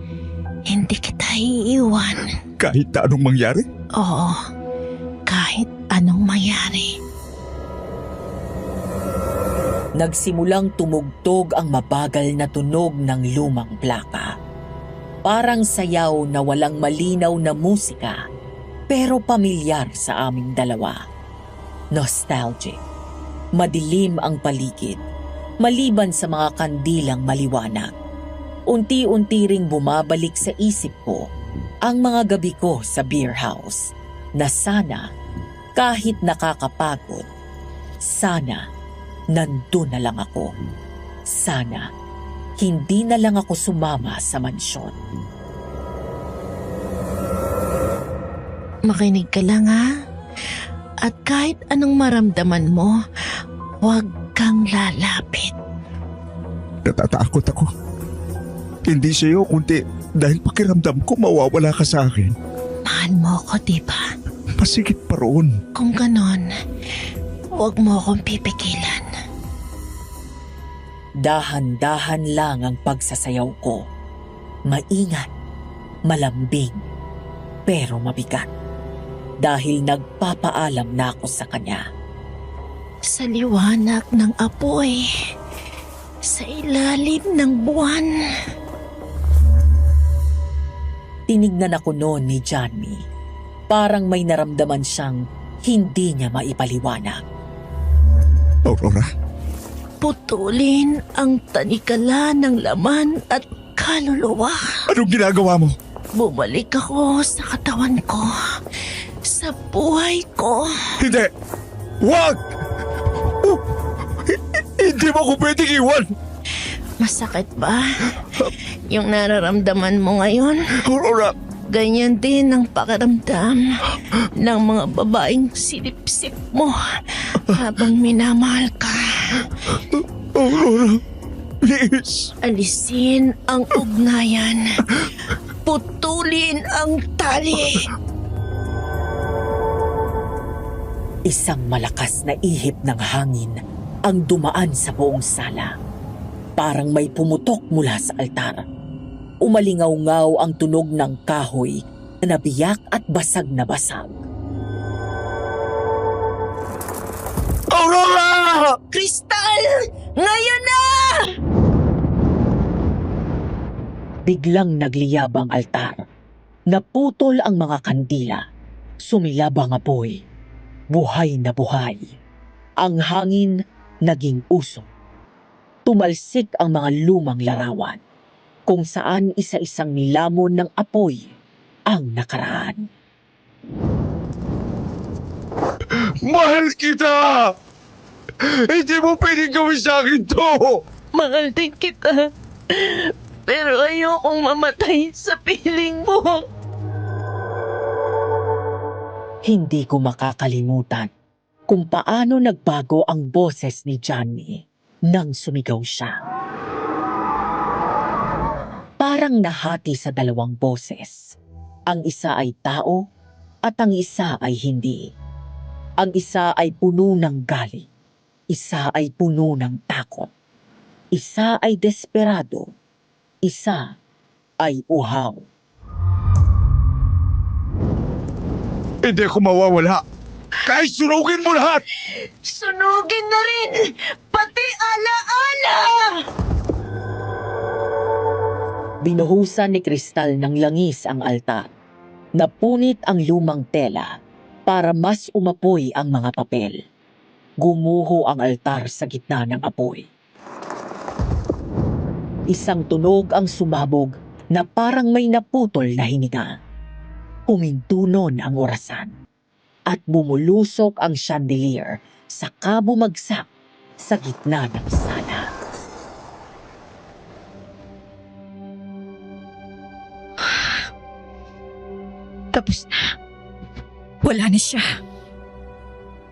Hindi kita iiwan. Kahit na anong mangyari. Oo, kahit anong mangyari. Nagsimulang tumugtog ang mabagal na tunog ng lumang plaka. Parang sayaw na walang malinaw na musika, pero pamilyar sa aming dalawa. Nostalgic. Madilim ang paligid, maliban sa mga kandilang maliwanag. Unti-unti ring bumabalik sa isip ko ang mga gabi ko sa beer house na sana, kahit nakakapagod, sana nandun na lang ako. Sana hindi na lang ako sumama sa mansyon. Makinig ka lang ha. At kahit anong maramdaman mo, huwag kang lalapit. Natatakot ako. Hindi sa'yo, kundi dahil pakiramdam ko mawawala ka sa akin. Mahal mo ko, di ba? Masigit pa roon. Kung ganon, huwag mo akong pipigilan. Dahan-dahan lang ang pagsasayaw ko. Maingat, malambing, pero mabigat. Dahil nagpapaalam na ako sa kanya. Sa liwanag ng apoy, sa ilalim ng buwan. Tinignan ako noon ni Johnny. Parang may naramdaman siyang hindi niya maipaliwanag. Aurora, Putulin ang tanikala ng laman at kaluluwa. anong ginagawa mo? Bumalik ako sa katawan ko, sa buhay ko. Hindi! Wag! Oh, hindi mo ko pwedeng iwan! Masakit ba yung nararamdaman mo ngayon? Aurora, Ganyan din ang pakiramdam ng mga babaeng silip-sip mo habang minamahal ka. Aurora, please. Alisin ang ugnayan. Putulin ang tali. Isang malakas na ihip ng hangin ang dumaan sa buong sala. Parang may pumutok mula sa altar. Umalingaw-ngaw ang tunog ng kahoy na nabiyak at basag na basag. Aurora! Kristal! Ngayon na! Biglang nagliyab ang altar. Naputol ang mga kandila. Sumilab ang apoy. Buhay na buhay. Ang hangin naging usok. Tumalsik ang mga lumang larawan, kung saan isa-isang nilamon ng apoy ang nakaraan. Mahal kita! Hindi mo pwedeng gawin sa akin to! Mahal din kita. Pero ayokong mamatay sa piling mo. Hindi ko makakalimutan kung paano nagbago ang boses ni Johnny nang sumigaw siya. Parang nahati sa dalawang boses. Ang isa ay tao at ang isa ay hindi. Ang isa ay puno ng galit. Isa ay puno ng takot. Isa ay desperado. Isa ay uhaw. Hindi ako mawawala. Kahit sunugin mo lahat! Sunugin na rin! Pati alaala! Binuhusan ni Kristal ng langis ang altar. Napunit ang lumang tela para mas umapoy ang mga papel. Gumuho ang altar sa gitna ng apoy. Isang tunog ang sumabog na parang may naputol na hininga. Huminto nun ang orasan at bumulusok ang chandelier saka bumagsak sa gitna ng sala. Tapos na. Wala na siya.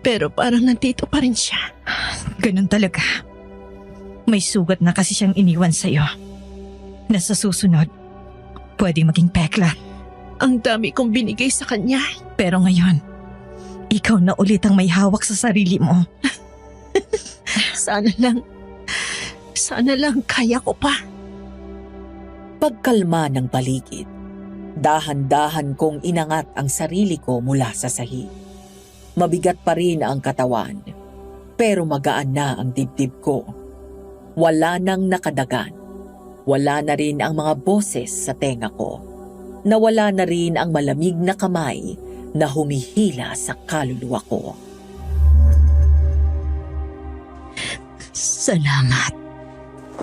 Pero parang nandito pa rin siya. Ganun talaga. May sugat na kasi siyang iniwan sa'yo. Na sa susunod, pwede maging pekla. Ang dami kong binigay sa kanya. Pero ngayon, ikaw na ulit ang may hawak sa sarili mo. Sana lang kaya ko pa. Pagkalma ng paligid, dahan-dahan kong inangat ang sarili ko mula sa sahig. Mabigat pa rin ang katawan, pero magaan na ang dibdib ko. Wala nang nakadagan. Wala na rin ang mga boses sa tenga ko. Nawala na rin ang malamig na kamay na humihila sa kaluluwa ko. Salamat.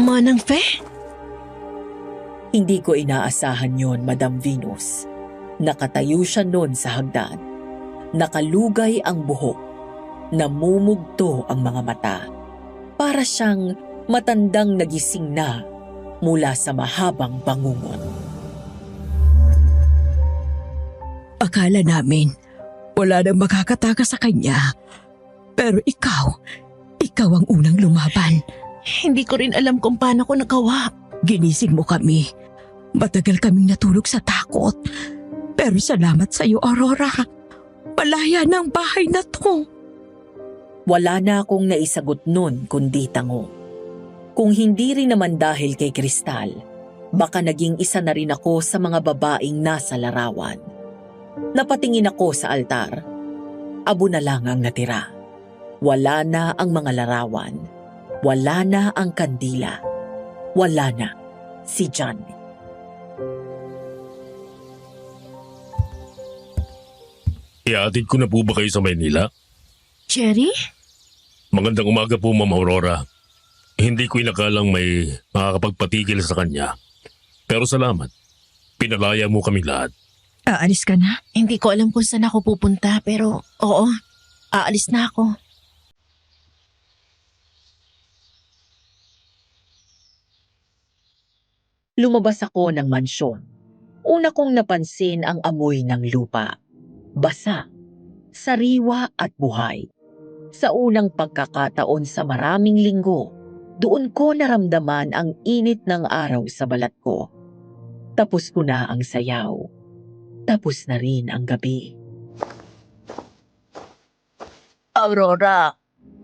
Manang Fe? Hindi ko inaasahan yon, Madam Venus. Nakatayo siya noon sa hagdan. Nakalugay ang buhok. Namumugto ang mga mata. Para siyang matandang nagising na mula sa mahabang bangungot. Akala namin wala nang makakatakas sa kanya. Pero ikaw ang unang lumaban. Hindi ko rin alam kung paano ko nagawa. Ginising mo kami. Matagal kaming natulog sa takot. Pero salamat sa iyo, Aurora. Malaya na ang bahay na to. Wala na akong naisagot nun kundi tango. Kung hindi rin naman dahil kay Kristal, baka naging isa na rin ako sa mga babaeng nasa larawan. Napatingin ako sa altar. Abo na lang ang natira. Wala na ang mga larawan. Wala na ang kandila. Wala na si Johnny. Iatid ko na po ba kayo sa Maynila? Jerry? Magandang umaga po, Ma'am Aurora. Hindi ko inakalang may makakapagpatigil sa kanya. Pero salamat. Pinalaya mo kami lahat. Aalis ka na? Hindi ko alam kung saan ako pupunta pero oo, aalis na ako. Lumabas ako ng mansyon. Una kong napansin ang amoy ng lupa. Basa, sariwa at buhay. Sa unang pagkakataon sa maraming linggo, doon ko naramdaman ang init ng araw sa balat ko. Tapos ko na ang sayaw. Tapos na rin ang gabi. Aurora,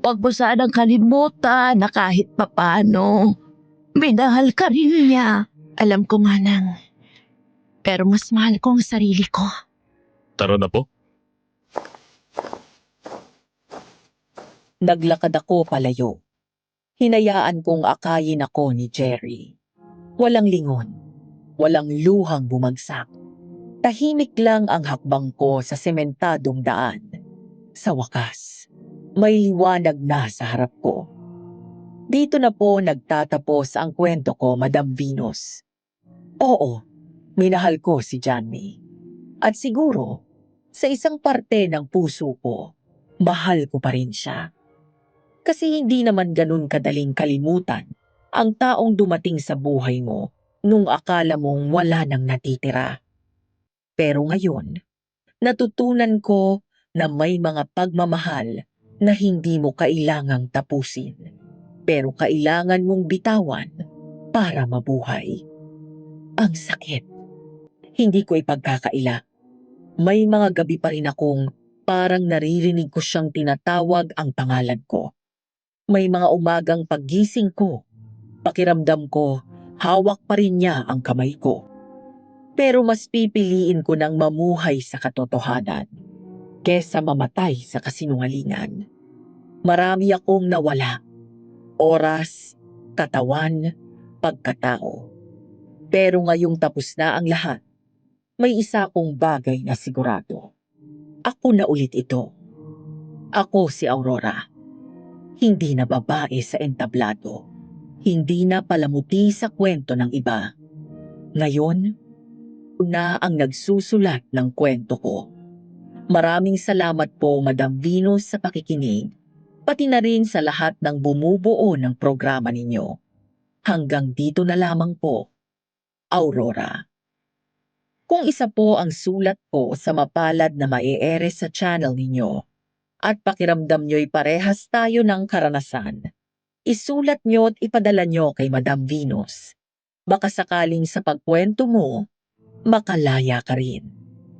wag mo sanang kalimutan na kahit papano, minahal ka rin niya. Alam ko, Manang. Pero mas mahal ko ang sarili ko. Tara na po. Naglakad ako palayo. Hinayaan kong akayin ako ni Jerry. Walang lingon. Walang luhang bumagsak. Tahimik lang ang hakbang ko sa sementadong daan. Sa wakas, may liwanag na sa harap ko. Dito na po nagtatapos ang kwento ko, Madam Venus. Oo, minahal ko si Johnny. At siguro, sa isang parte ng puso ko, mahal ko pa rin siya. Kasi hindi naman ganun kadaling kalimutan ang taong dumating sa buhay mo nung akala mong wala nang natitira. Pero ngayon, natutunan ko na may mga pagmamahal na hindi mo kailangang tapusin, pero kailangan mong bitawan para mabuhay. Ang sakit. Hindi ko ipagkakaila. May mga gabi pa rin akong parang naririnig ko siyang tinatawag ang pangalan ko. May mga umagang paggising ko, pakiramdam ko, hawak pa rin niya ang kamay ko. Pero mas pipiliin ko nang mamuhay sa katotohanan kesa mamatay sa kasinungalingan. Marami akong nawala. Oras, katawan, pagkatao. Pero ngayong tapos na ang lahat, may isa akong bagay na sigurado. Ako na ulit ito. Ako si Aurora. Hindi na babae sa entablado. Hindi na palamuti sa kwento ng iba. Ngayon, na ang nagsusulat ng kwento ko. Maraming salamat po, Madam Venus, sa pakikinig, pati na rin sa lahat ng bumubuo ng programa ninyo. Hanggang dito na lamang po, Aurora. Kung isa po ang sulat ko sa mapalad na maiere sa channel ninyo at pakiramdam nyo'y parehas tayo ng karanasan, isulat nyo at ipadala nyo kay Madam Venus. Baka sakaling sa pagkwento mo, makalaya ka rin,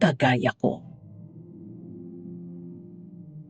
kagaya ko.